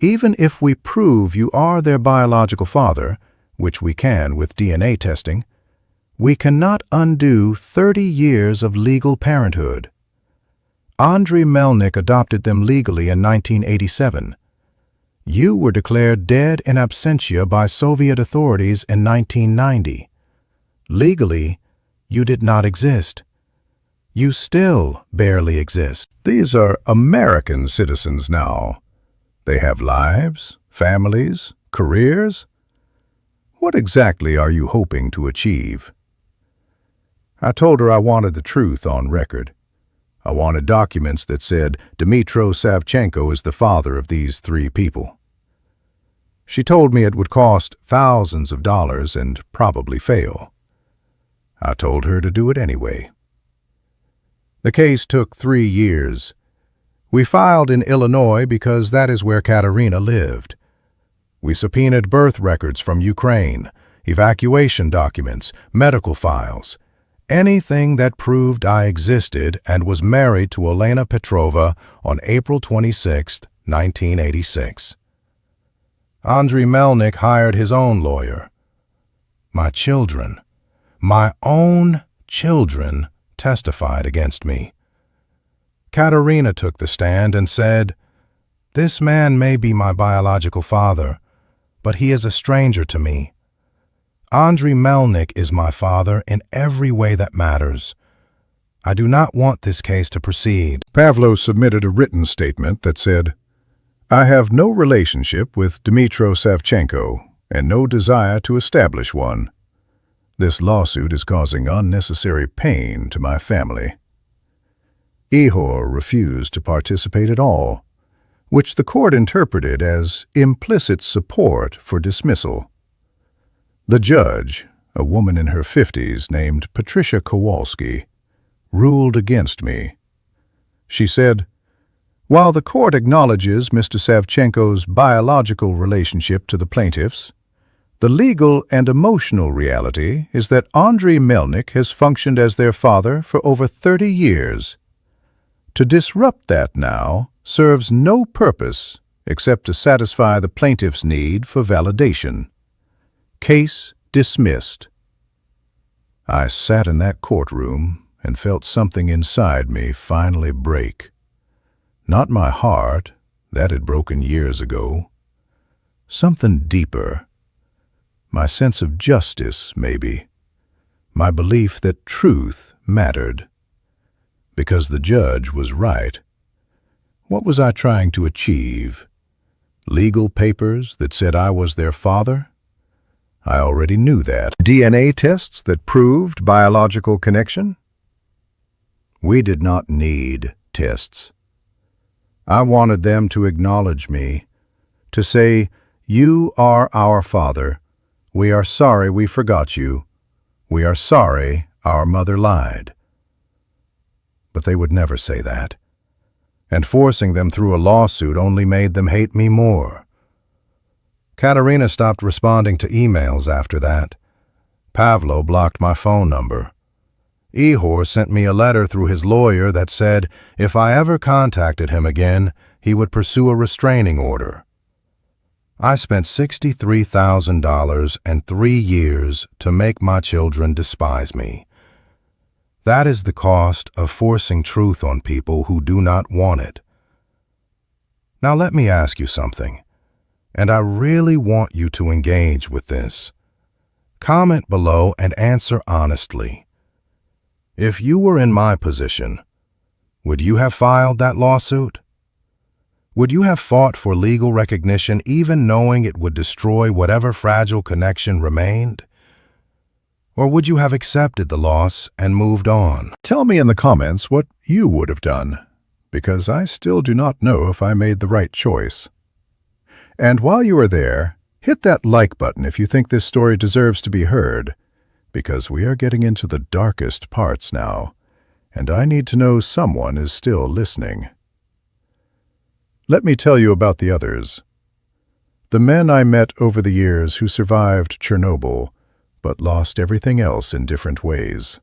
Even if we prove you are their biological father, which we can with DNA testing, we cannot undo 30 years of legal parenthood. Andriy Melnik adopted them legally in 1987. You were declared dead in absentia by Soviet authorities in 1990. Legally, you did not exist. You still barely exist. These are American citizens now. They have lives, families, careers. What exactly are you hoping to achieve? I told her I wanted the truth on record. I wanted documents that said Dmytro Savchenko is the father of these 3 people. She told me it would cost thousands of dollars and probably fail. I told her to do it anyway. The case took 3 years. We filed in Illinois because that is where Katerina lived. We subpoenaed birth records from Ukraine, evacuation documents, medical files, anything that proved I existed and was married to Elena Petrova on April 26, 1986. Andriy Melnik hired his own lawyer. My children, my own children, testified against me. Katerina took the stand and said, "This man may be my biological father, but he is a stranger to me. Andriy Melnik is my father in every way that matters. I do not want this case to proceed." Pavlo submitted a written statement that said, "I have no relationship with Dmytro Savchenko and no desire to establish one. This lawsuit is causing unnecessary pain to my family." Ihor refused to participate at all, which the court interpreted as implicit support for dismissal. The judge, a woman in her 50s named Patricia Kowalski, ruled against me. She said, "While the court acknowledges Mr. Savchenko's biological relationship to the plaintiffs, the legal and emotional reality is that Andriy Melnik has functioned as their father for over 30 years. To disrupt that now serves no purpose except to satisfy the plaintiff's need for validation. Case dismissed." I sat in that courtroom and felt something inside me finally break. Not my heart, that had broken years ago. Something deeper. My sense of justice, maybe. My belief that truth mattered. Because the judge was right. What was I trying to achieve? Legal papers that said I was their father? I already knew that. DNA tests that proved biological connection? We did not need tests. I wanted them to acknowledge me, to say, "You are our father. We are sorry we forgot you. We are sorry our mother lied." But they would never say that. And forcing them through a lawsuit only made them hate me more. Katerina stopped responding to emails after that. Pavlo blocked my phone number. Ihor sent me a letter through his lawyer that said if I ever contacted him again, he would pursue a restraining order. I spent $63,000 and 3 years to make my children despise me. That is the cost of forcing truth on people who do not want it. Now let me ask you something, and I really want you to engage with this. Comment below and answer honestly. If you were in my position, would you have filed that lawsuit? Would you have fought for legal recognition even knowing it would destroy whatever fragile connection remained? Or would you have accepted the loss and moved on? Tell me in the comments what you would have done, because I still do not know if I made the right choice. And while you are there, hit that like button if you think this story deserves to be heard, because we are getting into the darkest parts now, and I need to know someone is still listening. Let me tell you about the others. The men I met over the years who survived Chernobyl, but lost everything else in different ways.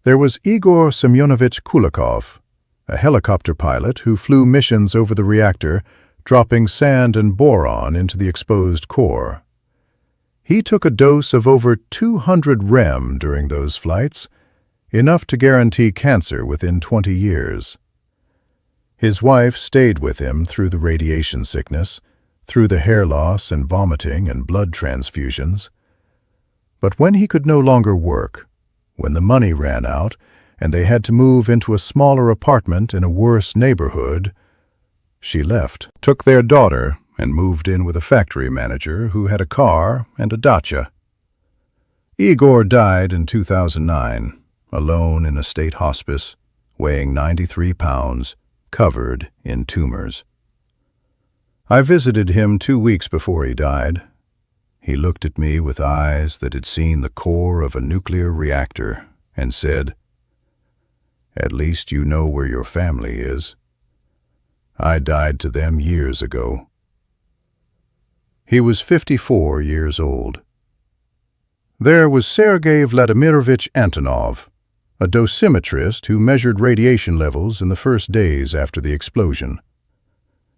There was Igor Semyonovich Kulikov, a helicopter pilot who flew missions over the reactor, dropping sand and boron into the exposed core. He took a dose of over 200 rem during those flights, enough to guarantee cancer within 20 years. His wife stayed with him through the radiation sickness, through the hair loss and vomiting and blood transfusions. But when he could no longer work, when the money ran out and they had to move into a smaller apartment in a worse neighborhood, she left. Took their daughter and moved in with a factory manager who had a car and a dacha. Igor died in 2009, alone in a state hospice, weighing 93 pounds, covered in tumors. I visited him 2 weeks before he died. He looked at me with eyes that had seen the core of a nuclear reactor and said, "At least you know where your family is. I died to them years ago." He was 54 years old. There was Sergei Vladimirovich Antonov, a dosimetrist who measured radiation levels in the first days after the explosion.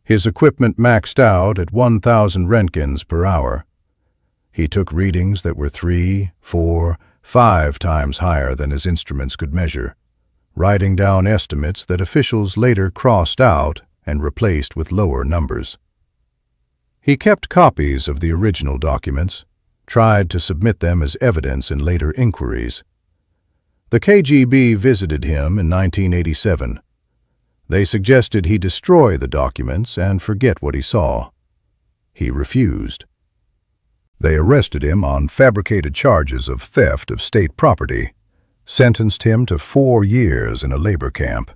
His equipment maxed out at 1,000 Röntgens per hour. He took readings that were 3, 4, 5 times higher than his instruments could measure, writing down estimates that officials later crossed out and replaced with lower numbers. He kept copies of the original documents, tried to submit them as evidence in later inquiries. The KGB visited him in 1987. They suggested he destroy the documents and forget what he saw. He refused. They arrested him on fabricated charges of theft of state property, sentenced him to 4 years in a labor camp.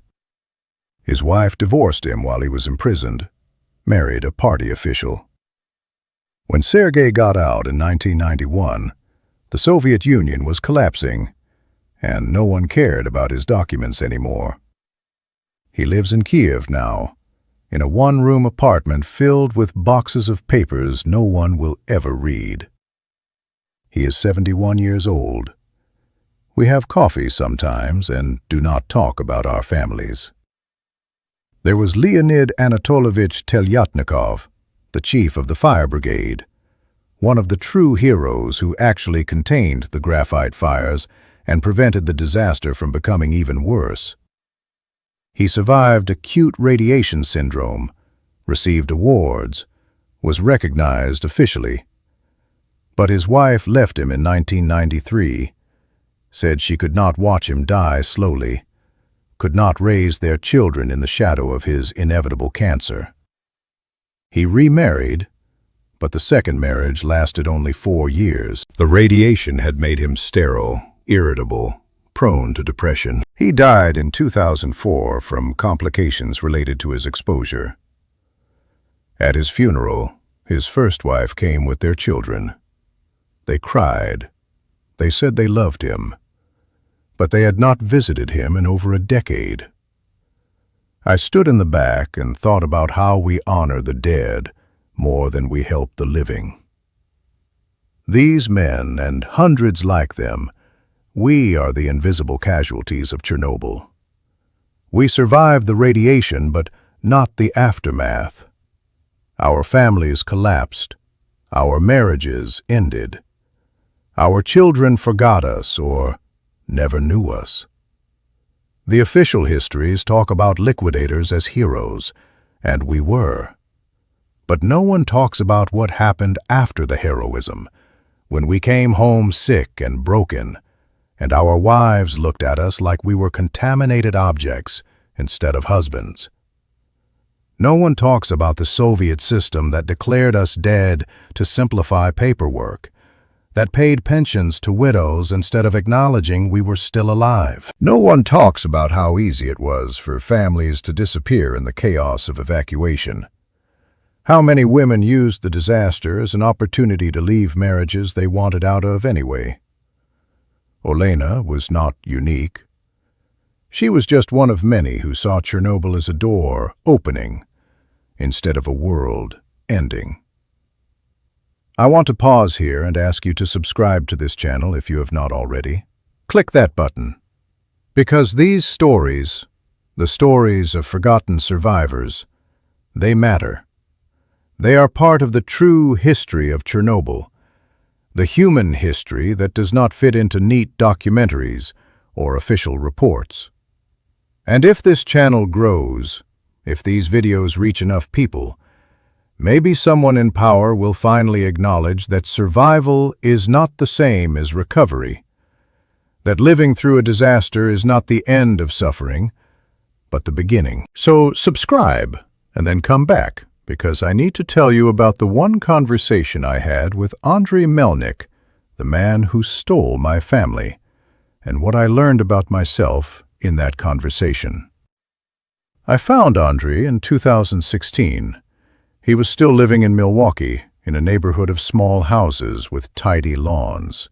His wife divorced him while he was imprisoned, married a party official. When Sergei got out in 1991, the Soviet Union was collapsing, and no one cared about his documents anymore. He lives in Kiev now, in a one-room apartment filled with boxes of papers no one will ever read. He is 71 years old. We have coffee sometimes and do not talk about our families. There was Leonid Anatolovich Telyatnikov, the chief of the fire brigade, one of the true heroes who actually contained the graphite fires and prevented the disaster from becoming even worse. He survived acute radiation syndrome, received awards, was recognized officially. But his wife left him in 1993, said she could not watch him die slowly, could not raise their children in the shadow of his inevitable cancer. He remarried, but the second marriage lasted only 4 years. The radiation had made him sterile, irritable, prone to depression. He died in 2004 from complications related to his exposure. At his funeral, his first wife came with their children. They cried. They said they loved him, but they had not visited him in over a decade. I stood in the back and thought about how we honor the dead more than we help the living. These men and hundreds like them, we are the invisible casualties of Chernobyl. We survived the radiation, but not the aftermath. Our families collapsed. Our marriages ended. Our children forgot us or never knew us. The official histories talk about liquidators as heroes, and we were. But no one talks about what happened after the heroism, when we came home sick and broken, and our wives looked at us like we were contaminated objects instead of husbands. No one talks about the Soviet system that declared us dead to simplify paperwork, that paid pensions to widows instead of acknowledging we were still alive. No one talks about how easy it was for families to disappear in the chaos of evacuation. How many women used the disaster as an opportunity to leave marriages they wanted out of anyway. Olena was not unique. She was just one of many who saw Chernobyl as a door opening instead of a world ending. I want to pause here and ask you to subscribe to this channel if you have not already. Click that button. Because these stories, the stories of forgotten survivors, they matter. They are part of the true history of Chernobyl, the human history that does not fit into neat documentaries or official reports. And if this channel grows, If these videos reach enough people, maybe someone in power will finally acknowledge that survival is not the same as recovery, that living through a disaster is not the end of suffering, but the beginning. So subscribe and then come back, because I need to tell you about the one conversation I had with Andrei Melnik, the man who stole my family, and what I learned about myself in that conversation. I found Andrei in 2016. He was still living in Milwaukee, in a neighborhood of small houses with tidy lawns.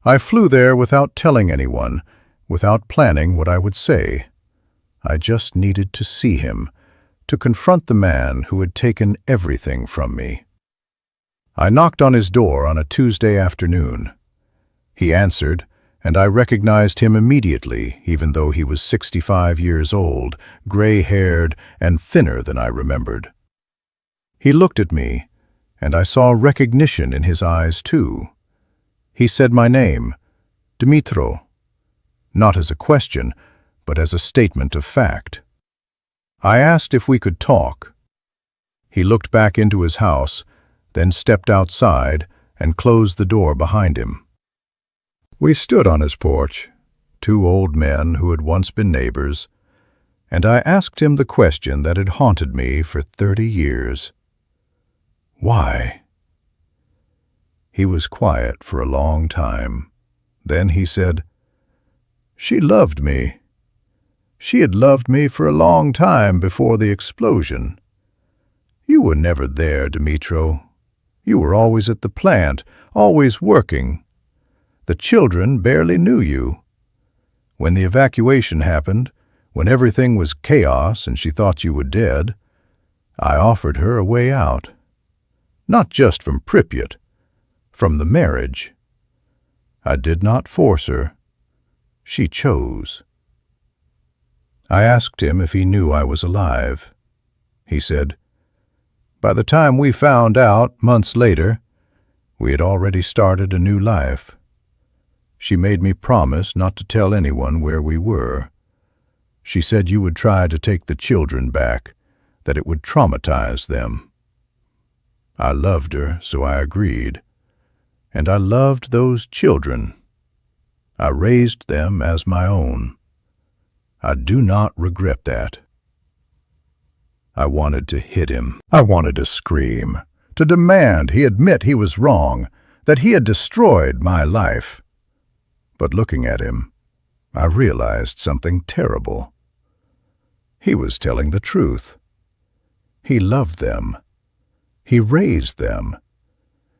I flew there without telling anyone, without planning what I would say. I just needed to see him, to confront the man who had taken everything from me. I knocked on his door on a Tuesday afternoon. He answered, and I recognized him immediately, even though he was 65 years old, gray-haired, and thinner than I remembered. He looked at me, and I saw recognition in his eyes too. He said my name, Dmitro, not as a question, but as a statement of fact. I asked if we could talk. He looked back into his house, then stepped outside and closed the door behind him. We stood on his porch, two old men who had once been neighbors, and I asked him the question that had haunted me for 30 years. Why? He was quiet for a long time. Then he said, "She loved me. She had loved me for a long time before the explosion. You were never there, Dmitro. You were always at the plant, always working. The children barely knew you. When the evacuation happened, when everything was chaos and she thought you were dead, I offered her a way out. Not just from Pripyat, from the marriage. I did not force her. She chose." I asked him if he knew I was alive. He said, "By the time we found out, months later, we had already started a new life. She made me promise not to tell anyone where we were. She said you would try to take the children back, that it would traumatize them. I loved her, so I agreed. And I loved those children. I raised them as my own. I do not regret that." I wanted to hit him. I wanted to scream, to demand he admit he was wrong, that he had destroyed my life. But looking at him, I realized something terrible. He was telling the truth. He loved them. He raised them.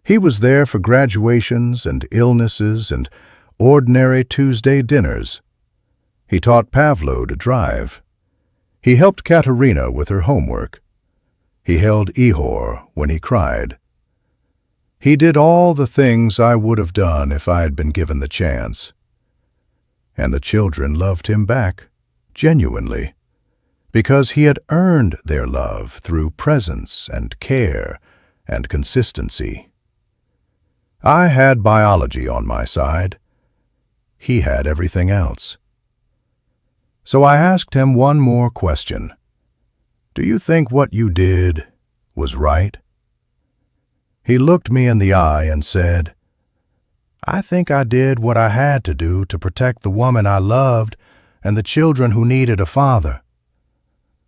He was there for graduations and illnesses and ordinary Tuesday dinners. He taught Pavlo to drive. He helped Katerina with her homework. He held Ihor when he cried. He did all the things I would have done if I had been given the chance. And the children loved him back, genuinely, because he had earned their love through presence and care and consistency. I had biology on my side. He had everything else. So I asked him one more question. "Do you think what you did was right?" He looked me in the eye and said, "I think I did what I had to do to protect the woman I loved and the children who needed a father.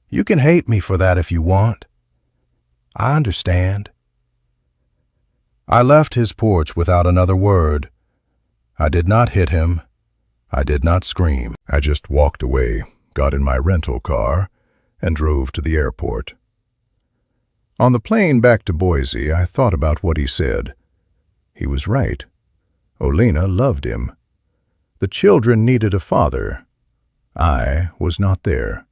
You can hate me for that if you want. I understand." I left his porch without another word. I did not hit him. I did not scream. I just walked away, got in my rental car, and drove to the airport. On the plane back to Boise, I thought about what he said. He was right. Olena loved him. The children needed a father. I was not there.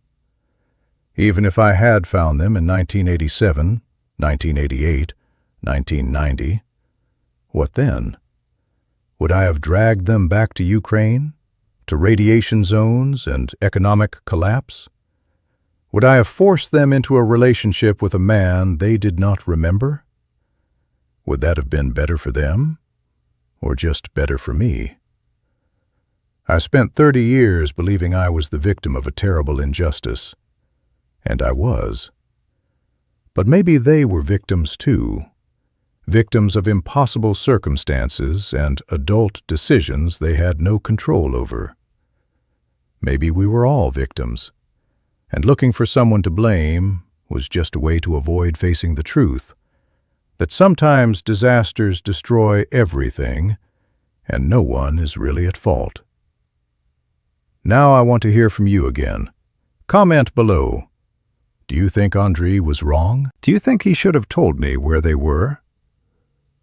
Even if I had found them in 1987, 1988, 1990, what then? Would I have dragged them back to Ukraine, to radiation zones and economic collapse? Would I have forced them into a relationship with a man they did not remember? Would that have been better for them, or just better for me? I spent 30 years believing I was the victim of a terrible injustice, And I was. But maybe they were victims too. Victims of impossible circumstances and adult decisions they had no control over. Maybe we were all victims, and looking for someone to blame was just a way to avoid facing the truth, that sometimes disasters destroy everything, and no one is really at fault. Now I want to hear from you again. Comment below. Do you think Andre was wrong? Do you think he should have told me where they were?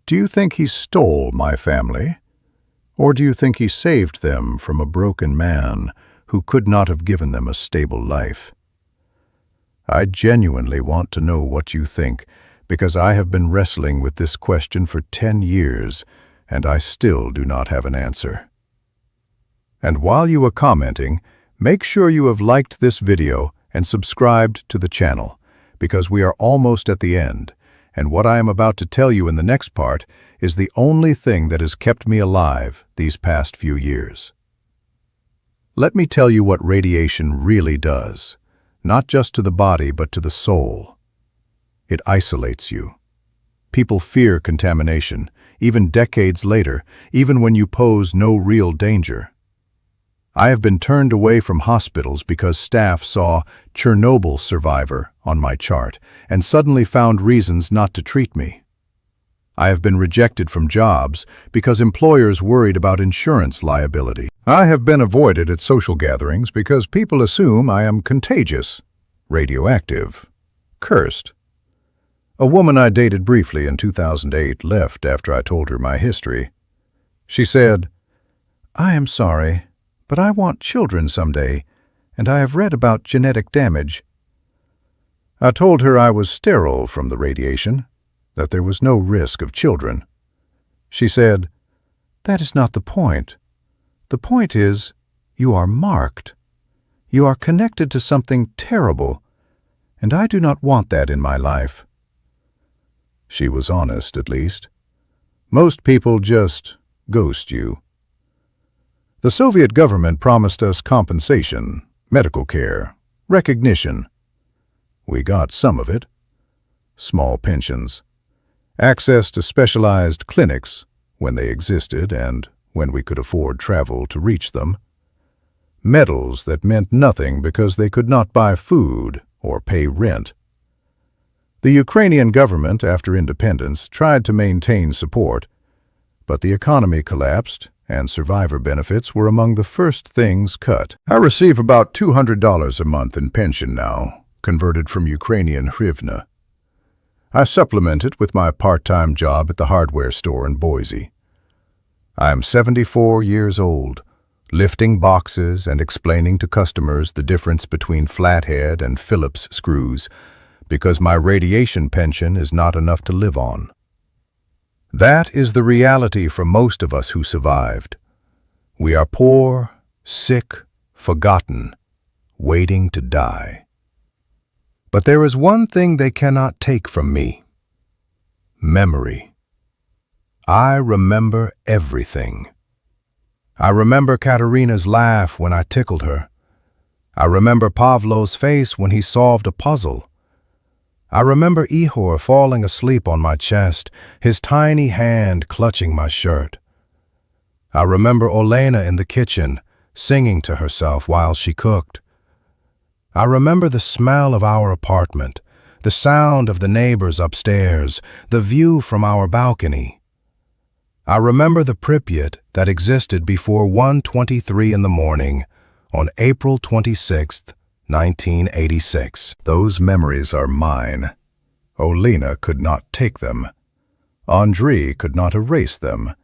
Do you think he stole my family? Or do you think he saved them from a broken man who could not have given them a stable life? I genuinely want to know what you think, because I have been wrestling with this question for 10 years, and I still do not have an answer. And while you are commenting, make sure you have liked this video and subscribed to the channel, because we are almost at the end, and what I am about to tell you in the next part is the only thing that has kept me alive these past few years. Let me tell you what radiation really does, not just to the body but to the soul. It isolates you. People fear contamination, even decades later, even when you pose no real danger. I have been turned away from hospitals because staff saw Chernobyl survivor on my chart and suddenly found reasons not to treat me. I have been rejected from jobs because employers worried about insurance liability. I have been avoided at social gatherings because people assume I am contagious, radioactive, cursed. A woman I dated briefly in 2008 left after I told her my history. She said, "I am sorry, but I want children someday, and I have read about genetic damage." I told her I was sterile from the radiation, that there was no risk of children. She said, "That is not the point. The point is, you are marked. You are connected to something terrible, and I do not want that in my life." She was honest, at least. Most people just ghost you. The Soviet government promised us compensation, medical care, recognition. We got some of it. Small pensions, access to specialized clinics when they existed and when we could afford travel to reach them, medals that meant nothing because they could not buy food or pay rent. The Ukrainian government, after independence, tried to maintain support, but the economy collapsed and survivor benefits were among the first things cut. I receive about $200 a month in pension now, converted from Ukrainian hryvnia. I supplement it with my part-time job at the hardware store in Boise. I am 74 years old, lifting boxes and explaining to customers the difference between flathead and Phillips screws, because my radiation pension is not enough to live on. That is the reality for most of us who survived. We are poor, sick, forgotten, waiting to die. But there is one thing they cannot take from me: memory. I remember everything. I remember Katerina's laugh when I tickled her. I remember Pavlo's face when he solved a puzzle. I remember Ihor falling asleep on my chest, his tiny hand clutching my shirt. I remember Olena in the kitchen, singing to herself while she cooked. I remember the smell of our apartment, the sound of the neighbors upstairs, the view from our balcony. I remember the Pripyat that existed before 1:23 in the morning on April 26th, 1986. Those memories are mine. Olena could not take them. Andre could not erase them.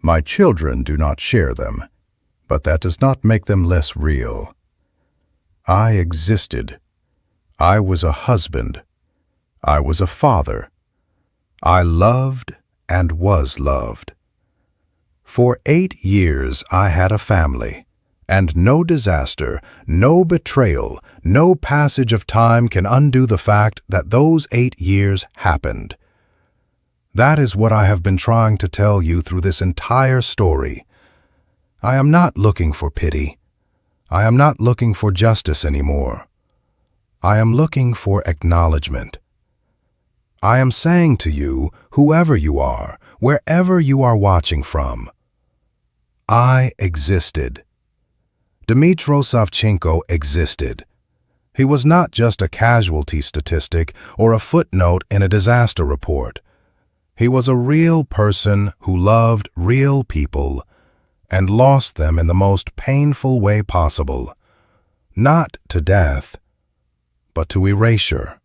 My children do not share them, but that does not make them less real. I existed. I was a husband. I was a father. I loved and was loved. For 8 years I had a family. And no disaster, no betrayal, no passage of time can undo the fact that those 8 years happened. That is what I have been trying to tell you through this entire story. I am not looking for pity. I am not looking for justice anymore. I am looking for acknowledgement. I am saying to you, whoever you are, wherever you are watching from, I existed. Dmytro Savchenko existed. He was not just a casualty statistic or a footnote in a disaster report. He was a real person who loved real people and lost them in the most painful way possible, not to death, but to erasure.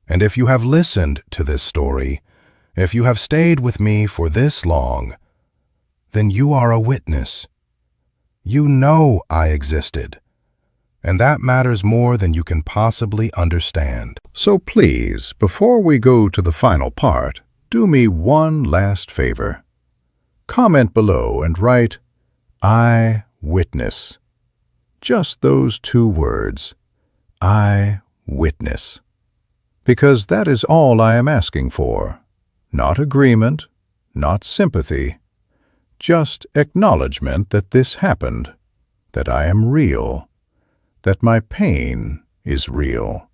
And if you have listened to this story, if you have stayed with me for this long, then you are a witness. You know I existed, and that matters more than you can possibly understand. So please, before we go to the final part, do me one last favor. Comment below and write, I witness. Just those 2 words, I witness. Because that is all I am asking for. Not agreement, not sympathy, just acknowledgement that this happened, that I am real, that my pain is real.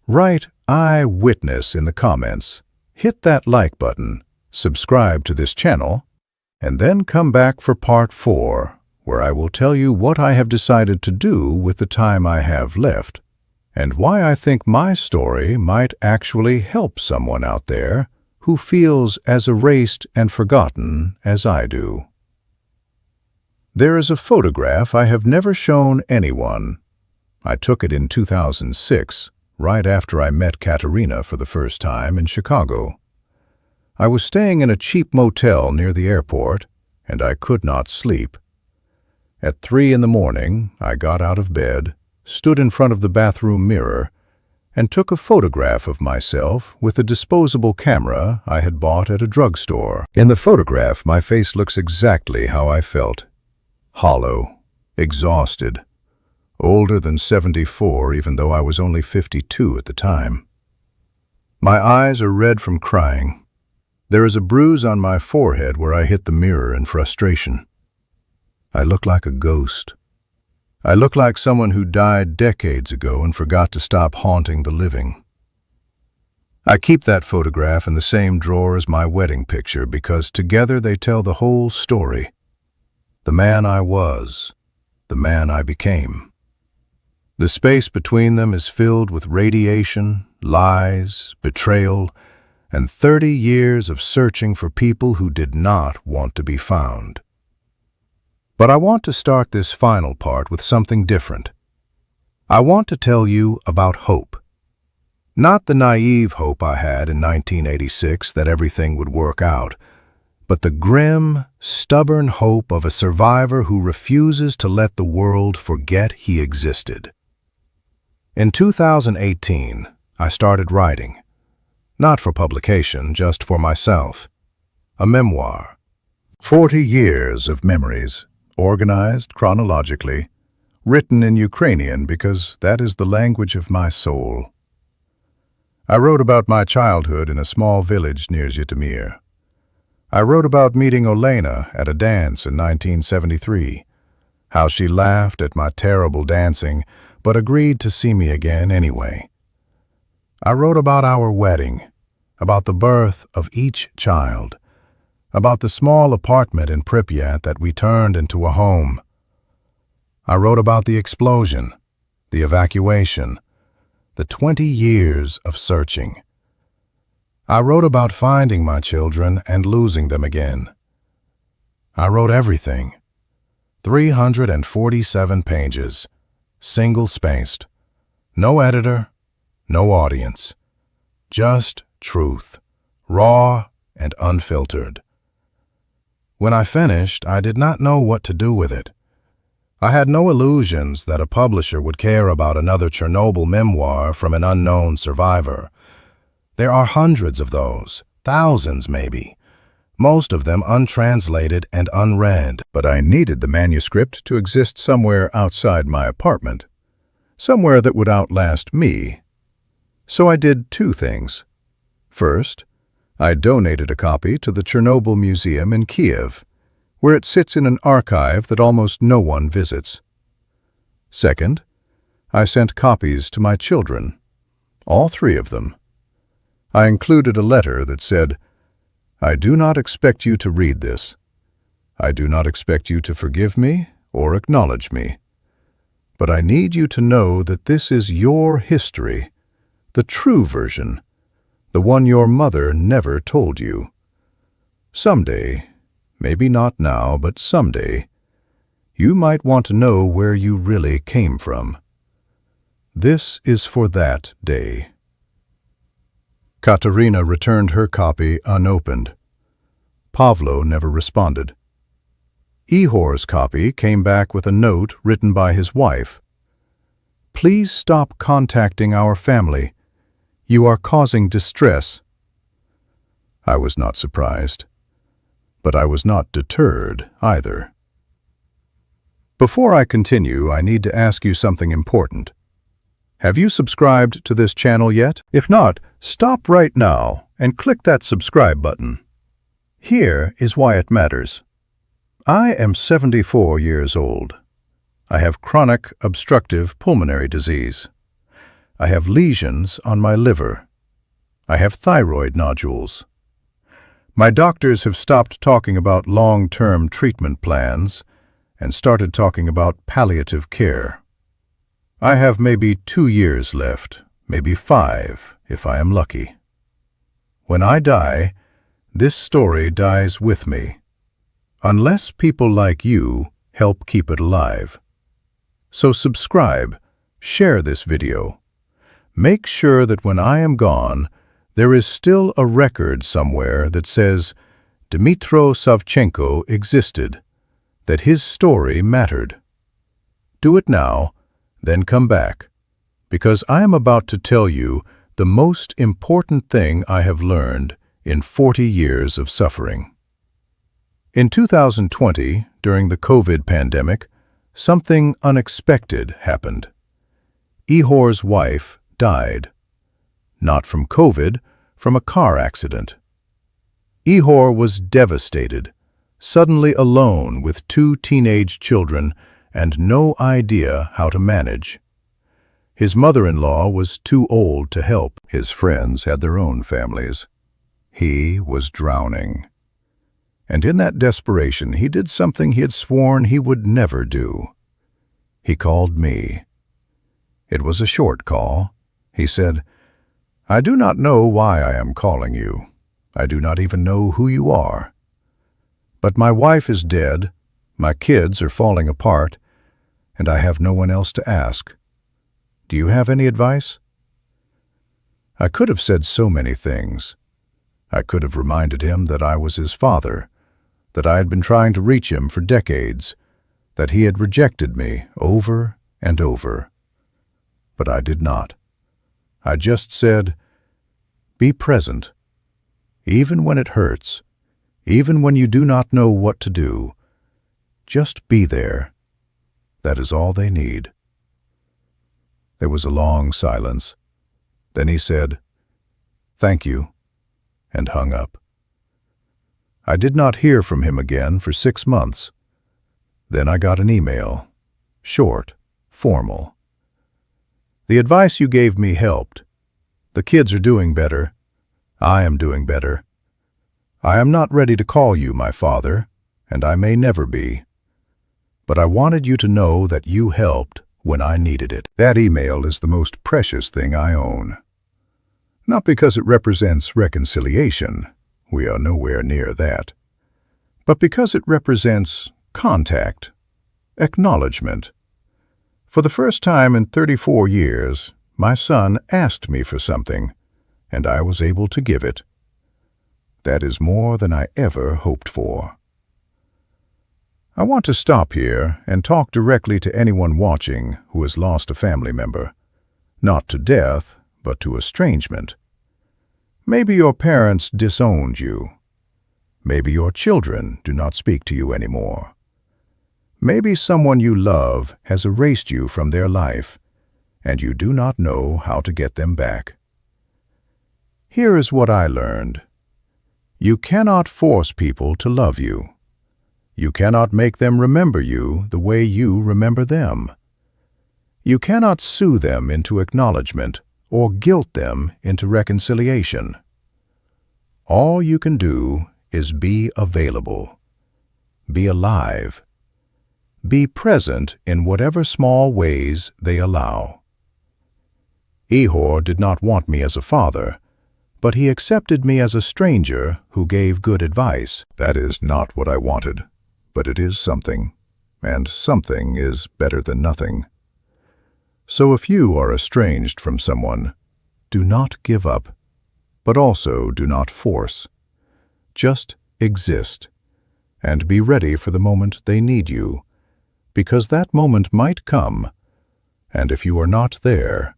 Write I witness in the comments, hit that like button, subscribe to this channel, and then come back for part 4, where I will tell you what I have decided to do with the time I have left, and why I think my story might actually help someone out there who feels as erased and forgotten as I do. There is a photograph I have never shown anyone. I took it in 2006, right after I met Katerina for the first time in Chicago. I was staying in a cheap motel near the airport, and I could not sleep. At 3 in the morning, I got out of bed, stood in front of the bathroom mirror, and took a photograph of myself with a disposable camera I had bought at a drugstore. In the photograph, my face looks exactly how I felt. Hollow, exhausted, older than 74 even though I was only 52 at the time. My eyes are red from crying. There is a bruise on my forehead where I hit the mirror in frustration. I look like a ghost. I look like someone who died decades ago and forgot to stop haunting the living. I keep that photograph in the same drawer as my wedding picture because together they tell the whole story. The man I was, the man I became. The space between them is filled with radiation, lies, betrayal, and 30 years of searching for people who did not want to be found. But I want to start this final part with something different. I want to tell you about hope. Not the naive hope I had in 1986 that everything would work out, but the grim, stubborn hope of a survivor who refuses to let the world forget he existed. In 2018, I started writing. Not for publication, just for myself. A memoir. 40 years of memories, organized chronologically, written in Ukrainian because that is the language of my soul. I wrote about my childhood in a small village near Zhytomyr. I wrote about meeting Olena at a dance in 1973, how she laughed at my terrible dancing but agreed to see me again anyway. I wrote about our wedding, about the birth of each child, about the small apartment in Pripyat that we turned into a home. I wrote about the explosion, the evacuation, the 20 years of searching. I wrote about finding my children and losing them again. I wrote everything. 347 pages, single-spaced. No editor, no audience. Just truth, raw and unfiltered. When I finished, I did not know what to do with it. I had no illusions that a publisher would care about another Chernobyl memoir from an unknown survivor. There are hundreds of those, thousands maybe, most of them untranslated and unread. But I needed the manuscript to exist somewhere outside my apartment, somewhere that would outlast me. So I did 2 things. First, I donated a copy to the Chernobyl Museum in Kiev, where it sits in an archive that almost no one visits. Second, I sent copies to my children, all 3 of them. I included a letter that said, "I do not expect you to read this. I do not expect you to forgive me or acknowledge me. But I need you to know that this is your history, the true version, the one your mother never told you. Someday, maybe not now, but someday, you might want to know where you really came from. This is for that day." Katerina returned her copy unopened. Pavlo never responded. Ihor's copy came back with a note written by his wife. "Please stop contacting our family. You are causing distress." I was not surprised, but I was not deterred either. Before I continue, I need to ask you something important. Have you subscribed to this channel yet? If not, stop right now and click that subscribe button. Here is why it matters. I am 74 years old. I have chronic obstructive pulmonary disease. I have lesions on my liver. I have thyroid nodules. My doctors have stopped talking about long-term treatment plans and started talking about palliative care. I have maybe 2 years left, maybe 5 if I am lucky. When I die, this story dies with me, unless people like you help keep it alive. So subscribe, share this video. Make sure that when I am gone, there is still a record somewhere that says Dmytro Savchenko existed, that his story mattered. Do it now, then come back, because I am about to tell you the most important thing I have learned in 40 years of suffering. In 2020, during the COVID pandemic, something unexpected happened. Ihor's wife died. Not from COVID, from a car accident. Ihor was devastated, suddenly alone with 2 teenage children and no idea how to manage. His mother-in-law was too old to help. His friends had their own families. He was drowning. And in that desperation, he did something he had sworn he would never do. He called me. It was a short call. He said, "I do not know why I am calling you. I do not even know who you are. But my wife is dead, my kids are falling apart, and I have no one else to ask. Do you have any advice?" I could have said so many things. I could have reminded him that I was his father, that I had been trying to reach him for decades, that he had rejected me over and over. But I did not. I just said, "Be present. Even when it hurts, even when you do not know what to do, just be there. That is all they need." There was a long silence. Then he said, "Thank you," and hung up. I did not hear from him again for 6 months. Then I got an email, short, formal. "The advice you gave me helped. The kids are doing better. I am doing better. I am not ready to call you my father, and I may never be. But I wanted you to know that you helped when I needed it." That email is the most precious thing I own. Not because it represents reconciliation, we are nowhere near that, but because it represents contact, acknowledgement. For the first time in 34 years, my son asked me for something, and I was able to give it. That is more than I ever hoped for. I want to stop here and talk directly to anyone watching who has lost a family member, not to death, but to estrangement. Maybe your parents disowned you. Maybe your children do not speak to you anymore. Maybe someone you love has erased you from their life, and you do not know how to get them back. Here is what I learned. You cannot force people to love you. You cannot make them remember you the way you remember them. You cannot sue them into acknowledgement or guilt them into reconciliation. All you can do is be available, be alive, be present in whatever small ways they allow. Ehor did not want me as a father, but he accepted me as a stranger who gave good advice. That is not what I wanted, but it is something, and something is better than nothing. So if you are estranged from someone, do not give up, but also do not force. Just exist, and be ready for the moment they need you, because that moment might come, and if you are not there,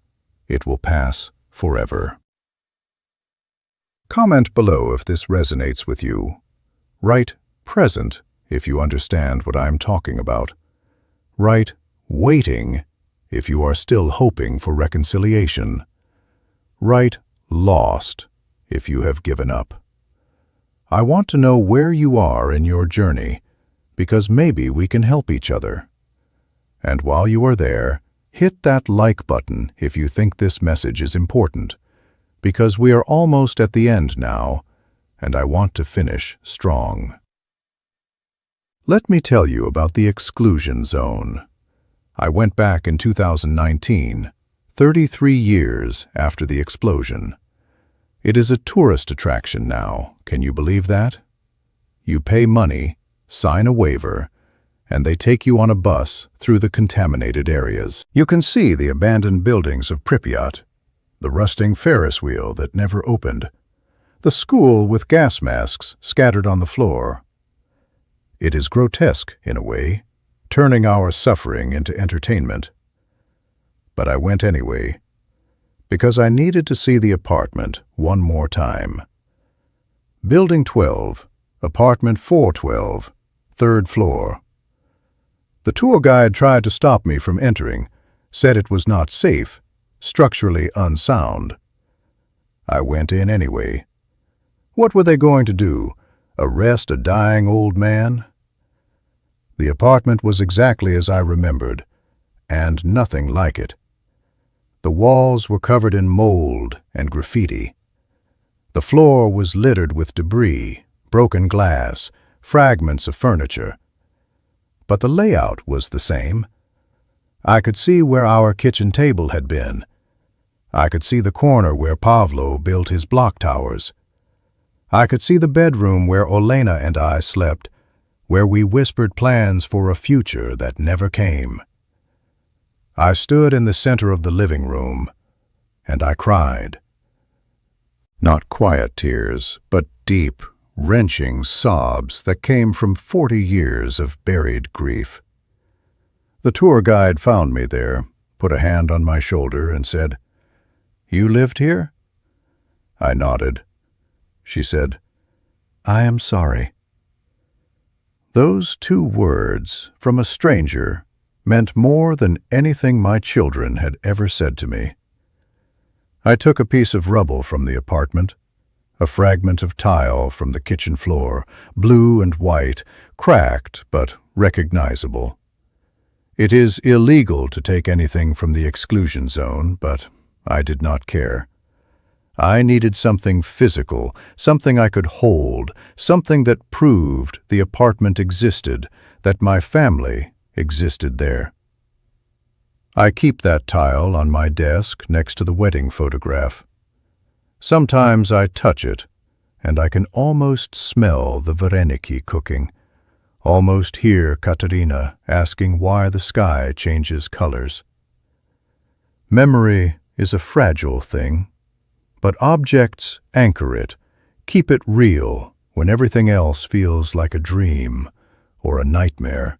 it will pass forever. Comment below if this resonates with you. Write present if you understand what I'm talking about. Write waiting if you are still hoping for reconciliation. Write lost if you have given up. I want to know where you are in your journey, because maybe we can help each other. And while you are there, hit that like button if you think this message is important, because we are almost at the end now, and I want to finish strong. Let me tell you about the exclusion zone. I went back in 2019, 33 years after the explosion. It is a tourist attraction now, can you believe that? You pay money, sign a waiver, and they take you on a bus through the contaminated areas. You can see the abandoned buildings of Pripyat, the rusting Ferris wheel that never opened, the school with gas masks scattered on the floor. It is grotesque in a way, turning our suffering into entertainment. But I went anyway, because I needed to see the apartment one more time. Building 12, apartment 412, third floor. The tour guide tried to stop me from entering, said it was not safe, structurally unsound. I went in anyway. What were they going to do? Arrest a dying old man? The apartment was exactly as I remembered, and nothing like it. The walls were covered in mold and graffiti. The floor was littered with debris, broken glass, fragments of furniture. But the layout was the same. I could see where our kitchen table had been. I could see the corner where Pavlo built his block towers. I could see the bedroom where Olena and I slept, where we whispered plans for a future that never came. I stood in the center of the living room, and I cried. Not quiet tears, but deep, wrenching sobs that came from 40 years of buried grief. The tour guide found me there, put a hand on my shoulder, and said, "You lived here?" I nodded. She said, "I am sorry." Those 2 words from a stranger meant more than anything my children had ever said to me. I took a piece of rubble from the apartment, a fragment of tile from the kitchen floor, blue and white, cracked but recognizable. It is illegal to take anything from the exclusion zone, but I did not care. I needed something physical, something I could hold, something that proved the apartment existed, that my family existed there. I keep that tile on my desk next to the wedding photograph. Sometimes I touch it, and I can almost smell the vareniki cooking, almost hear Katerina asking why the sky changes colors. Memory is a fragile thing, but objects anchor it, keep it real when everything else feels like a dream or a nightmare.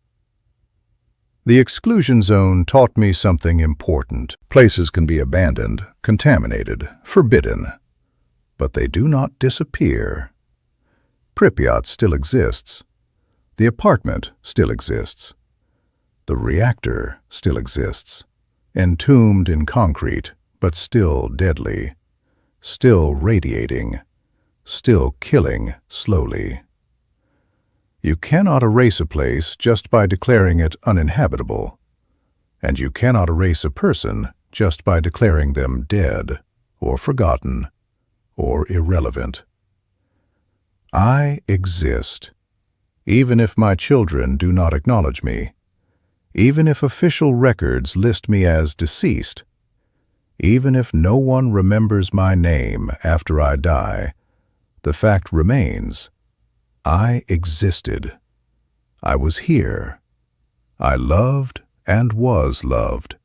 The exclusion zone taught me something important. Places can be abandoned, contaminated, forbidden, but they do not disappear. Pripyat still exists. The apartment still exists. The reactor still exists, entombed in concrete, but still deadly, still radiating, still killing slowly. You cannot erase a place just by declaring it uninhabitable. and you cannot erase a person just by declaring them dead, or forgotten, or irrelevant. I exist, even if my children do not acknowledge me, even if official records list me as deceased, even if no one remembers my name after I die. The fact remains, I existed. I was here. I loved and was loved.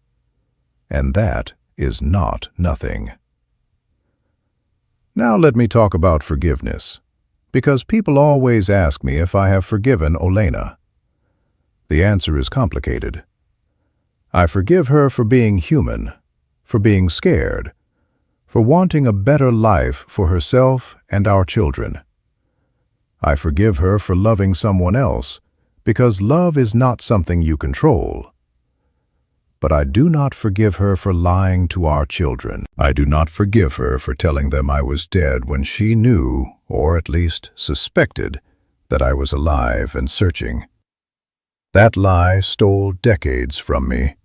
And that is not nothing. Now let me talk about forgiveness, because people always ask me if I have forgiven Olena. The answer is complicated. I forgive her for being human, for being scared, for wanting a better life for herself and our children. I forgive her for loving someone else, because love is not something you control. But I do not forgive her for lying to our children. I do not forgive her for telling them I was dead when she knew, or at least suspected, that I was alive and searching. That lie stole decades from me.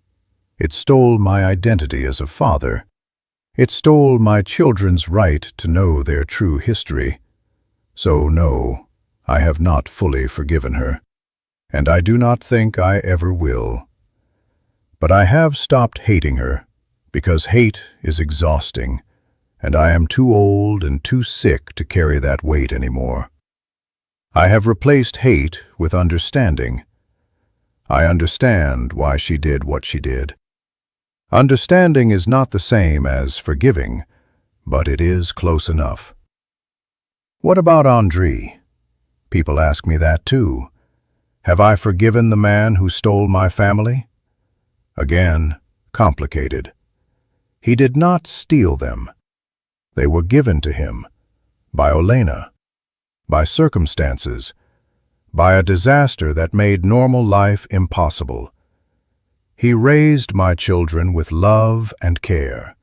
It stole my identity as a father. It stole my children's right to know their true history. So no, I have not fully forgiven her, and I do not think I ever will. But I have stopped hating her, because hate is exhausting, and I am too old and too sick to carry that weight anymore. I have replaced hate with understanding. I understand why she did what she did. Understanding is not the same as forgiving, but it is close enough. What about Andrei? People ask me that too. Have I forgiven the man who stole my family? Again, complicated. He did not steal them. They were given to him by Olena, by circumstances, by a disaster that made normal life impossible. He raised my children with love and care.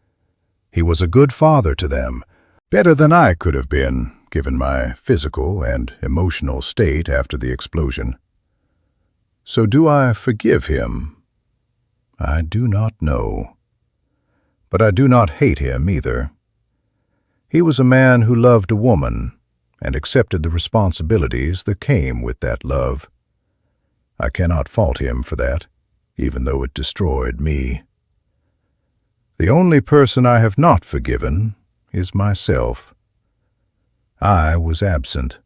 He was a good father to them, better than I could have been, given my physical and emotional state after the explosion. So do I forgive him? I do not know. But I do not hate him either. He was a man who loved a woman and accepted the responsibilities that came with that love. I cannot fault him for that, even though it destroyed me. The only person I have not forgiven is myself. I was absent.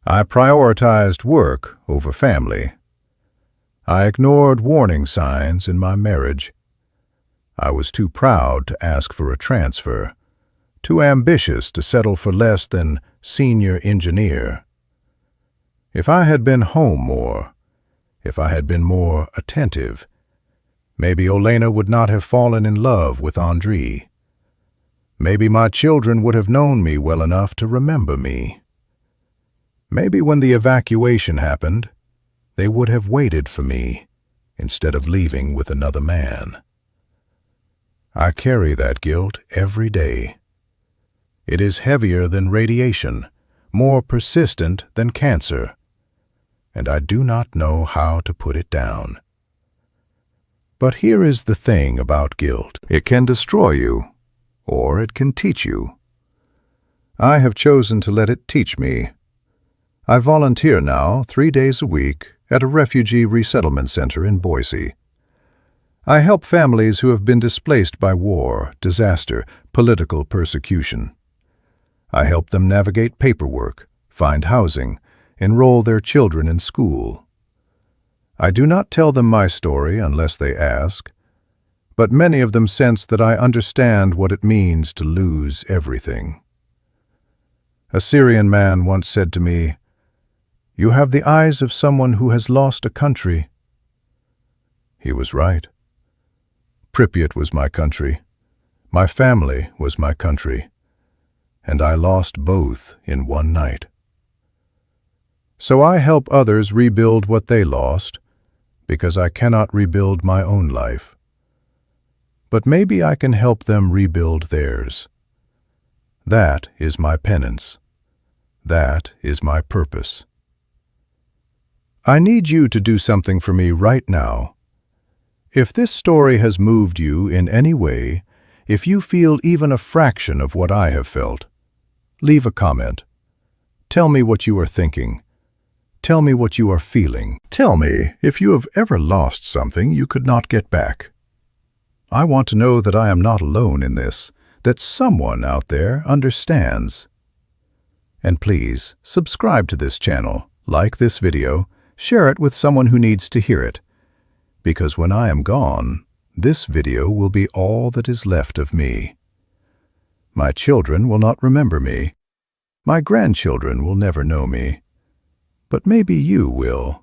I prioritized work over family. I ignored warning signs in my marriage. I was too proud to ask for a transfer, too ambitious to settle for less than senior engineer. If I had been home more, if I had been more attentive, maybe Olena would not have fallen in love with Andrei. Maybe my children would have known me well enough to remember me. Maybe when the evacuation happened, they would have waited for me instead of leaving with another man. I carry that guilt every day. It is heavier than radiation, more persistent than cancer, and I do not know how to put it down. But here is the thing about guilt. It can destroy you, or it can teach you. I have chosen to let it teach me. I volunteer now 3 days a week at a refugee resettlement center in Boise. I help families who have been displaced by war, disaster, political persecution. I help them navigate paperwork, find housing, enroll their children in school. I do not tell them my story unless they ask, but many of them sense that I understand what it means to lose everything. A Syrian man once said to me, "You have the eyes of someone who has lost a country." He was right. Pripyat was my country. My family was my country. And I lost both in one night. So I help others rebuild what they lost, because I cannot rebuild my own life. But maybe I can help them rebuild theirs. That is my penance. That is my purpose. I need you to do something for me right now. If this story has moved you in any way, if you feel even a fraction of what I have felt, leave a comment. Tell me what you are thinking. Tell me what you are feeling. Tell me if you have ever lost something you could not get back. I want to know that I am not alone in this, that someone out there understands. And please, subscribe to this channel, like this video, share it with someone who needs to hear it. Because when I am gone, this video will be all that is left of me. My children will not remember me. My grandchildren will never know me. But maybe you will.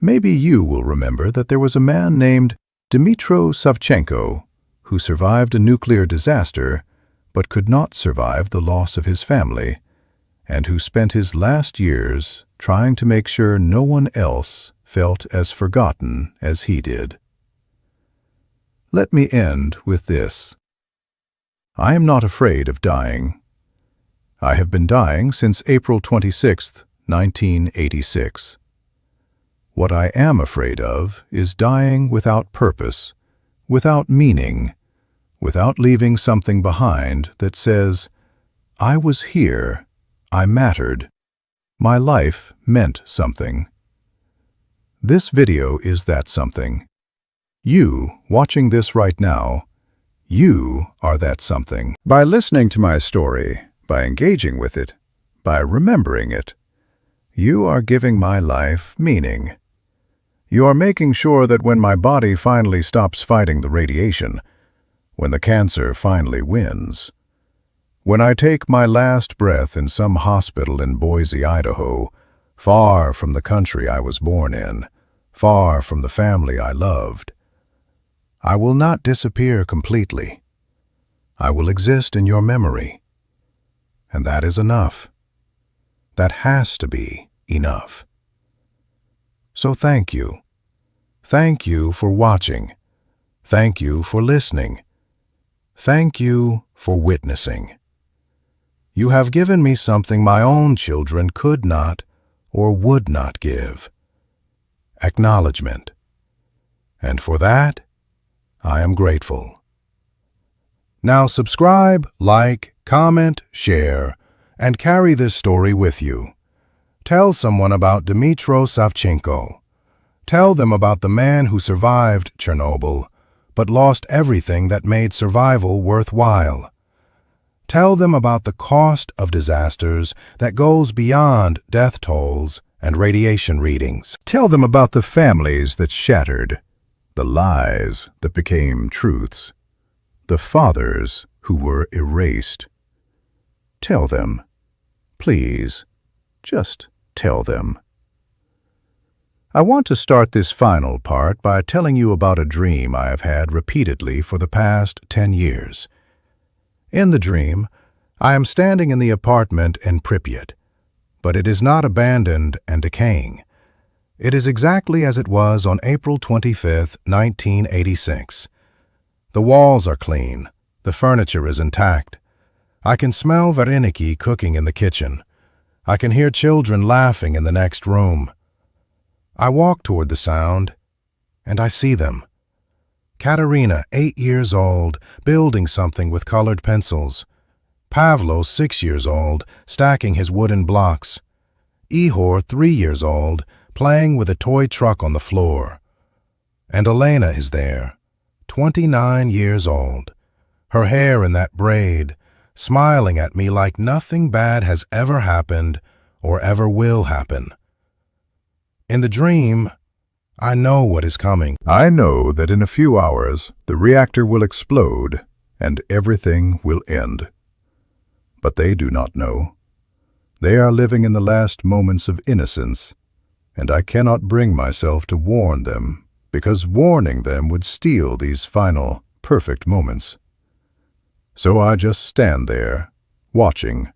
Maybe you will remember that there was a man named Dmytro Savchenko who survived a nuclear disaster but could not survive the loss of his family, and who spent his last years trying to make sure no one else felt as forgotten as he did. Let me end with this. I am not afraid of dying. I have been dying since April 26, 1986. What I am afraid of is dying without purpose, without meaning, without leaving something behind that says, I was here, I mattered, my life meant something. This video is that something. You, watching this right now, you are that something. By listening to my story, by engaging with it, by remembering it, you are giving my life meaning. You are making sure that when my body finally stops fighting the radiation, when the cancer finally wins, when I take my last breath in some hospital in Boise, Idaho, far from the country I was born in, far from the family I loved, I will not disappear completely. I will exist in your memory. And that is enough. That has to be enough. So thank you. Thank you for watching. Thank you for listening. Thank you for witnessing. You have given me something my own children could not or would not give. Acknowledgement. And for that, I am grateful. Now subscribe, like, comment, share, and carry this story with you. Tell someone about Dmytro Savchenko. Tell them about the man who survived Chernobyl, but lost everything that made survival worthwhile. Tell them about the cost of disasters that goes beyond death tolls and radiation readings. Tell them about the families that shattered, the lies that became truths, the fathers who were erased. Tell them, please, just tell them. I want to start this final part by telling you about a dream I have had repeatedly for the past 10 years. In the dream, I am standing in the apartment in Pripyat, but it is not abandoned and decaying. It is exactly as it was on April 25, 1986. The walls are clean. The furniture is intact. I can smell vareniki cooking in the kitchen. I can hear children laughing in the next room. I walk toward the sound, and I see them. Katerina, 8 years old, building something with colored pencils. Pavlo, 6 years old, stacking his wooden blocks. Ihor, 3 years old, playing with a toy truck on the floor. And Elena is there, 29 years old, her hair in that braid, smiling at me like nothing bad has ever happened or ever will happen. In the dream, I know what is coming. I know that in a few hours the reactor will explode and everything will end. But they do not know. They are living in the last moments of innocence, and I cannot bring myself to warn them, because warning them would steal these final, perfect moments. So I just stand there, watching,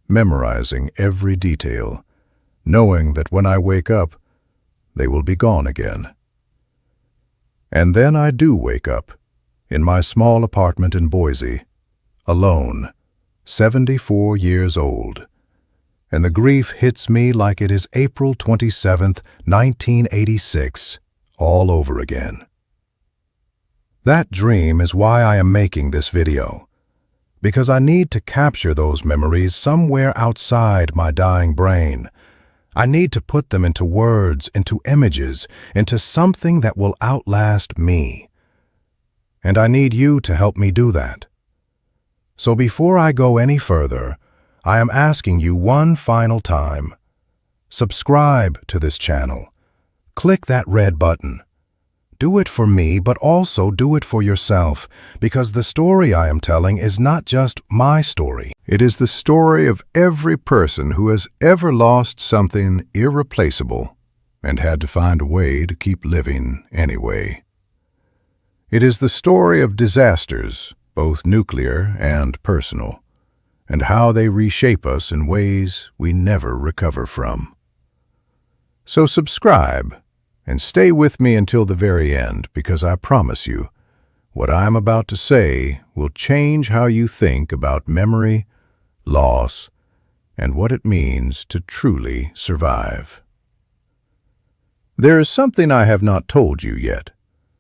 memorizing every detail, knowing that when I wake up, they will be gone again. And then I do wake up, in my small apartment in Boise, alone, 74 years old, and the grief hits me like it is April 27th, 1986, all over again. That dream is why I am making this video, because I need to capture those memories somewhere outside my dying brain. I need to put them into words, into images, into something that will outlast me. And I need you to help me do that. So before I go any further, I am asking you one final time. Subscribe to this channel. Click that red button. Do it for me, but also do it for yourself, because the story I am telling is not just my story. It is the story of every person who has ever lost something irreplaceable and had to find a way to keep living anyway. It is the story of disasters, both nuclear and personal, and how they reshape us in ways we never recover from. So subscribe and stay with me until the very end, because I promise you, what I am about to say will change how you think about memory, loss, and what it means to truly survive. There is something I have not told you yet,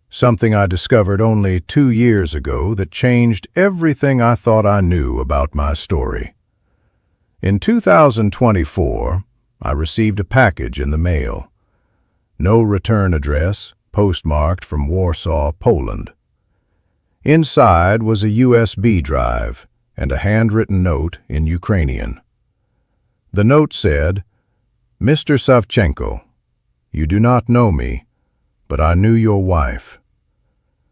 something I discovered only 2 years ago that changed everything I thought I knew about my story. In 2024, I received a package in the mail. No return address, postmarked from Warsaw, Poland. Inside was a USB drive and a handwritten note in Ukrainian. The note said, "Mr. Savchenko, you do not know me, but I knew your wife.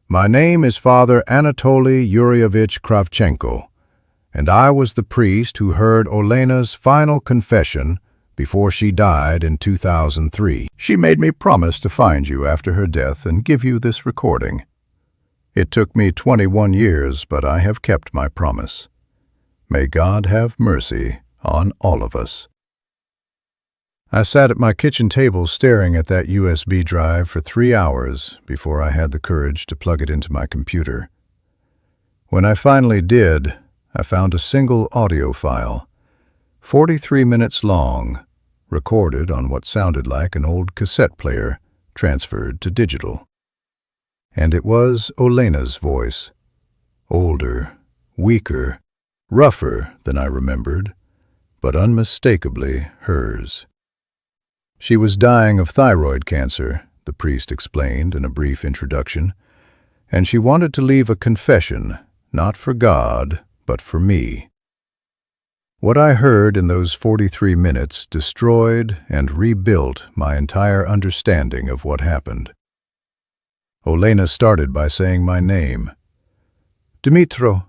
My name is Father Anatoly Yurievich Kravchenko, and I was the priest who heard Olena's final confession before she died in 2003. She made me promise to find you after her death and give you this recording. It took me 21 years, but I have kept my promise. May God have mercy on all of us." I sat at my kitchen table staring at that USB drive for 3 hours before I had the courage to plug it into my computer. When I finally did, I found a single audio file, 43 minutes long, recorded on what sounded like an old cassette player transferred to digital. And it was Olena's voice, older, weaker, rougher than I remembered, but unmistakably hers. She was dying of thyroid cancer, the priest explained in a brief introduction, and she wanted to leave a confession, not for God, but for me. What I heard in those 43 minutes destroyed and rebuilt my entire understanding of what happened. Olena started by saying my name. "Dmitro,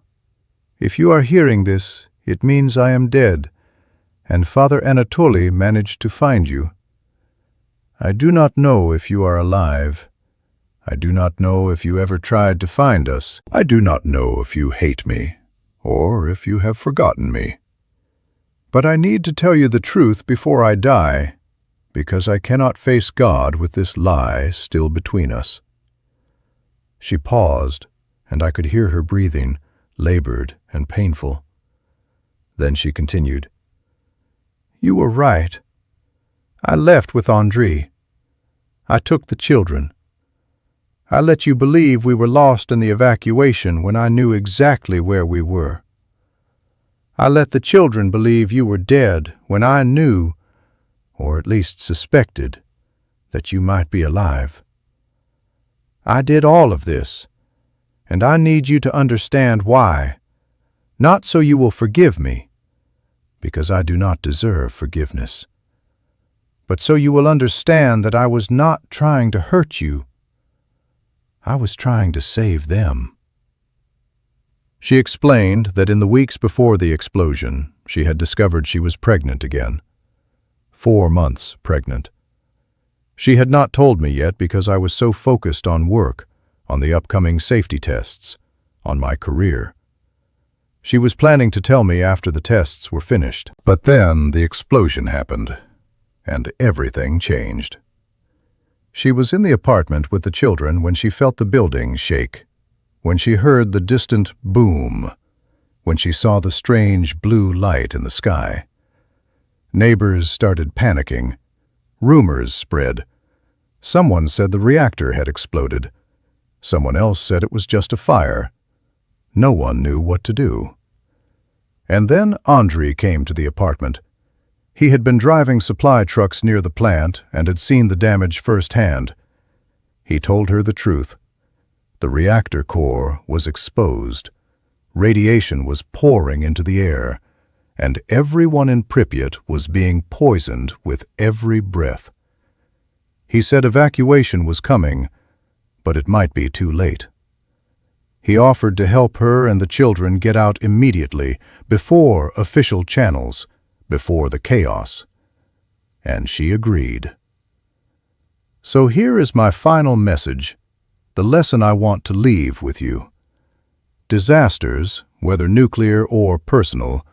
if you are hearing this, it means I am dead, and Father Anatoly managed to find you. I do not know if you are alive. I do not know if you ever tried to find us. I do not know if you hate me, or if you have forgotten me. But I need to tell you the truth before I die, because I cannot face God with this lie still between us." She paused, and I could hear her breathing, labored and painful. Then she continued, "You were right. I left with Andrei. I took the children. I let you believe we were lost in the evacuation when I knew exactly where we were. I let the children believe you were dead when I knew, or at least suspected, that you might be alive. I did all of this, and I need you to understand why. Not so you will forgive me, because I do not deserve forgiveness, but so you will understand that I was not trying to hurt you. I was trying to save them." She explained that in the weeks before the explosion, she had discovered she was pregnant again. 4 months pregnant. She had not told me yet because I was so focused on work, on the upcoming safety tests, on my career. She was planning to tell me after the tests were finished. But then the explosion happened, and everything changed. She was in the apartment with the children when she felt the building shake, when she heard the distant boom, when she saw the strange blue light in the sky. Neighbors started panicking. Rumors spread. Someone said the reactor had exploded. Someone else said it was just a fire. No one knew what to do. And then Andrei came to the apartment. He had been driving supply trucks near the plant and had seen the damage firsthand. He told her the truth. The reactor core was exposed. Radiation was pouring into the air, and everyone in Pripyat was being poisoned with every breath. He said evacuation was coming, but it might be too late. He offered to help her and the children get out immediately, before official channels, before the chaos. And she agreed. So here is my final message, the lesson I want to leave with you. Disasters, whether nuclear or personal,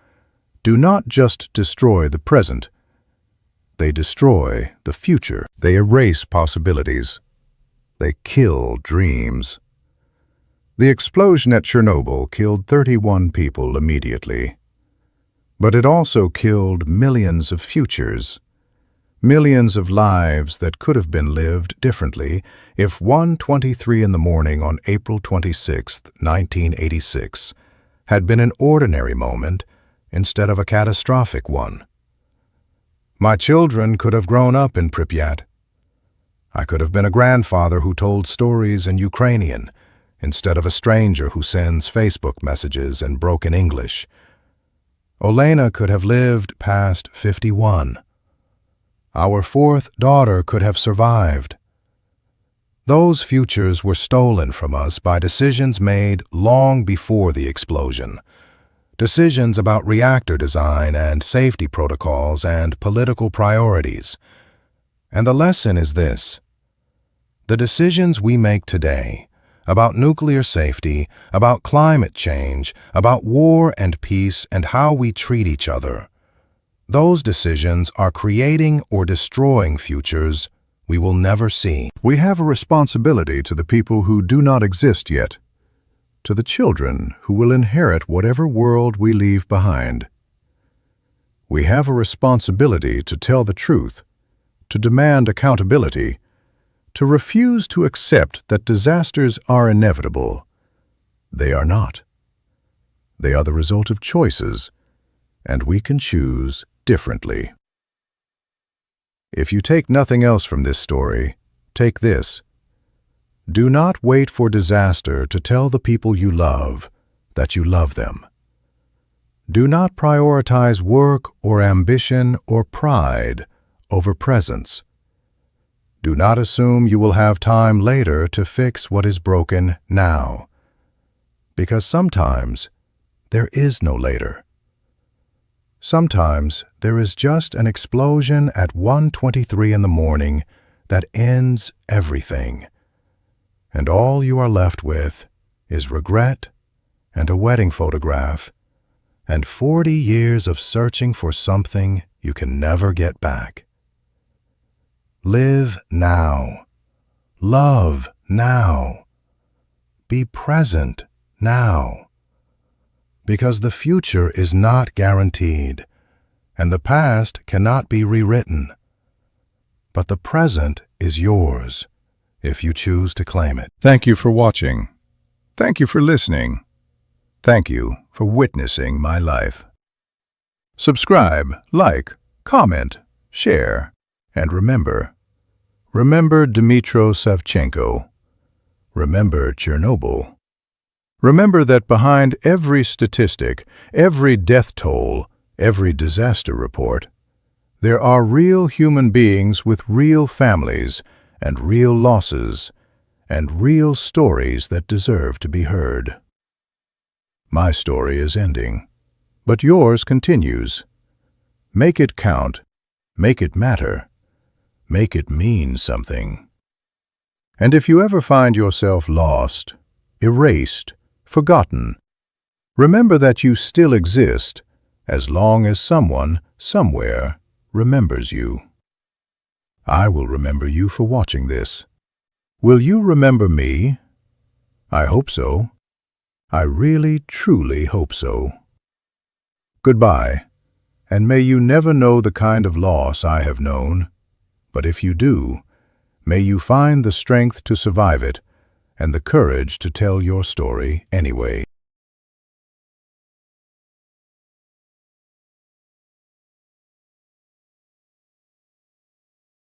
do not just destroy the present. They destroy the future. They erase possibilities. They kill dreams. The explosion at Chernobyl killed 31 people immediately. But it also killed millions of futures, millions of lives that could have been lived differently if 1:23 in the morning on April 26, 1986, had been an ordinary moment instead of a catastrophic one. My children could have grown up in Pripyat. I could have been a grandfather who told stories in Ukrainian instead of a stranger who sends Facebook messages in broken English. Olena could have lived past 51. Our fourth daughter could have survived. Those futures were stolen from us by decisions made long before the explosion. Decisions about reactor design and safety protocols and political priorities. And the lesson is this: the decisions we make today about nuclear safety, about climate change, about war and peace and how we treat each other, those decisions are creating or destroying futures we will never see. We have a responsibility to the people who do not exist yet, to the children who will inherit whatever world we leave behind. We have a responsibility to tell the truth, to demand accountability, to refuse to accept that disasters are inevitable. They are not. They are the result of choices, and we can choose differently. If you take nothing else from this story, take this. Do not wait for disaster to tell the people you love that you love them. Do not prioritize work or ambition or pride over presence. Do not assume you will have time later to fix what is broken now, because sometimes there is no later. Sometimes there is just an explosion at 1:23 in the morning that ends everything, and all you are left with is regret and a wedding photograph and 40 years of searching for something you can never get back. Live now. Love now. Be present now. Because the future is not guaranteed, and the past cannot be rewritten. But the present is yours, if you choose to claim it. Thank you for watching. Thank you for listening. Thank you for witnessing my life. Subscribe, like, comment, share, and remember Dmytro Savchenko. Remember Chernobyl. Remember that behind every statistic, every death toll, every disaster report, there are real human beings with real families and real losses and real stories that deserve to be heard. My story is ending, but yours continues. Make it count. Make it matter. Make it mean something. And if you ever find yourself lost, erased, forgotten, remember that you still exist as long as someone, somewhere, remembers you. I will remember you for watching this. Will you remember me? I hope so. I really, truly hope so. Goodbye, and may you never know the kind of loss I have known, but if you do, may you find the strength to survive it and the courage to tell your story anyway.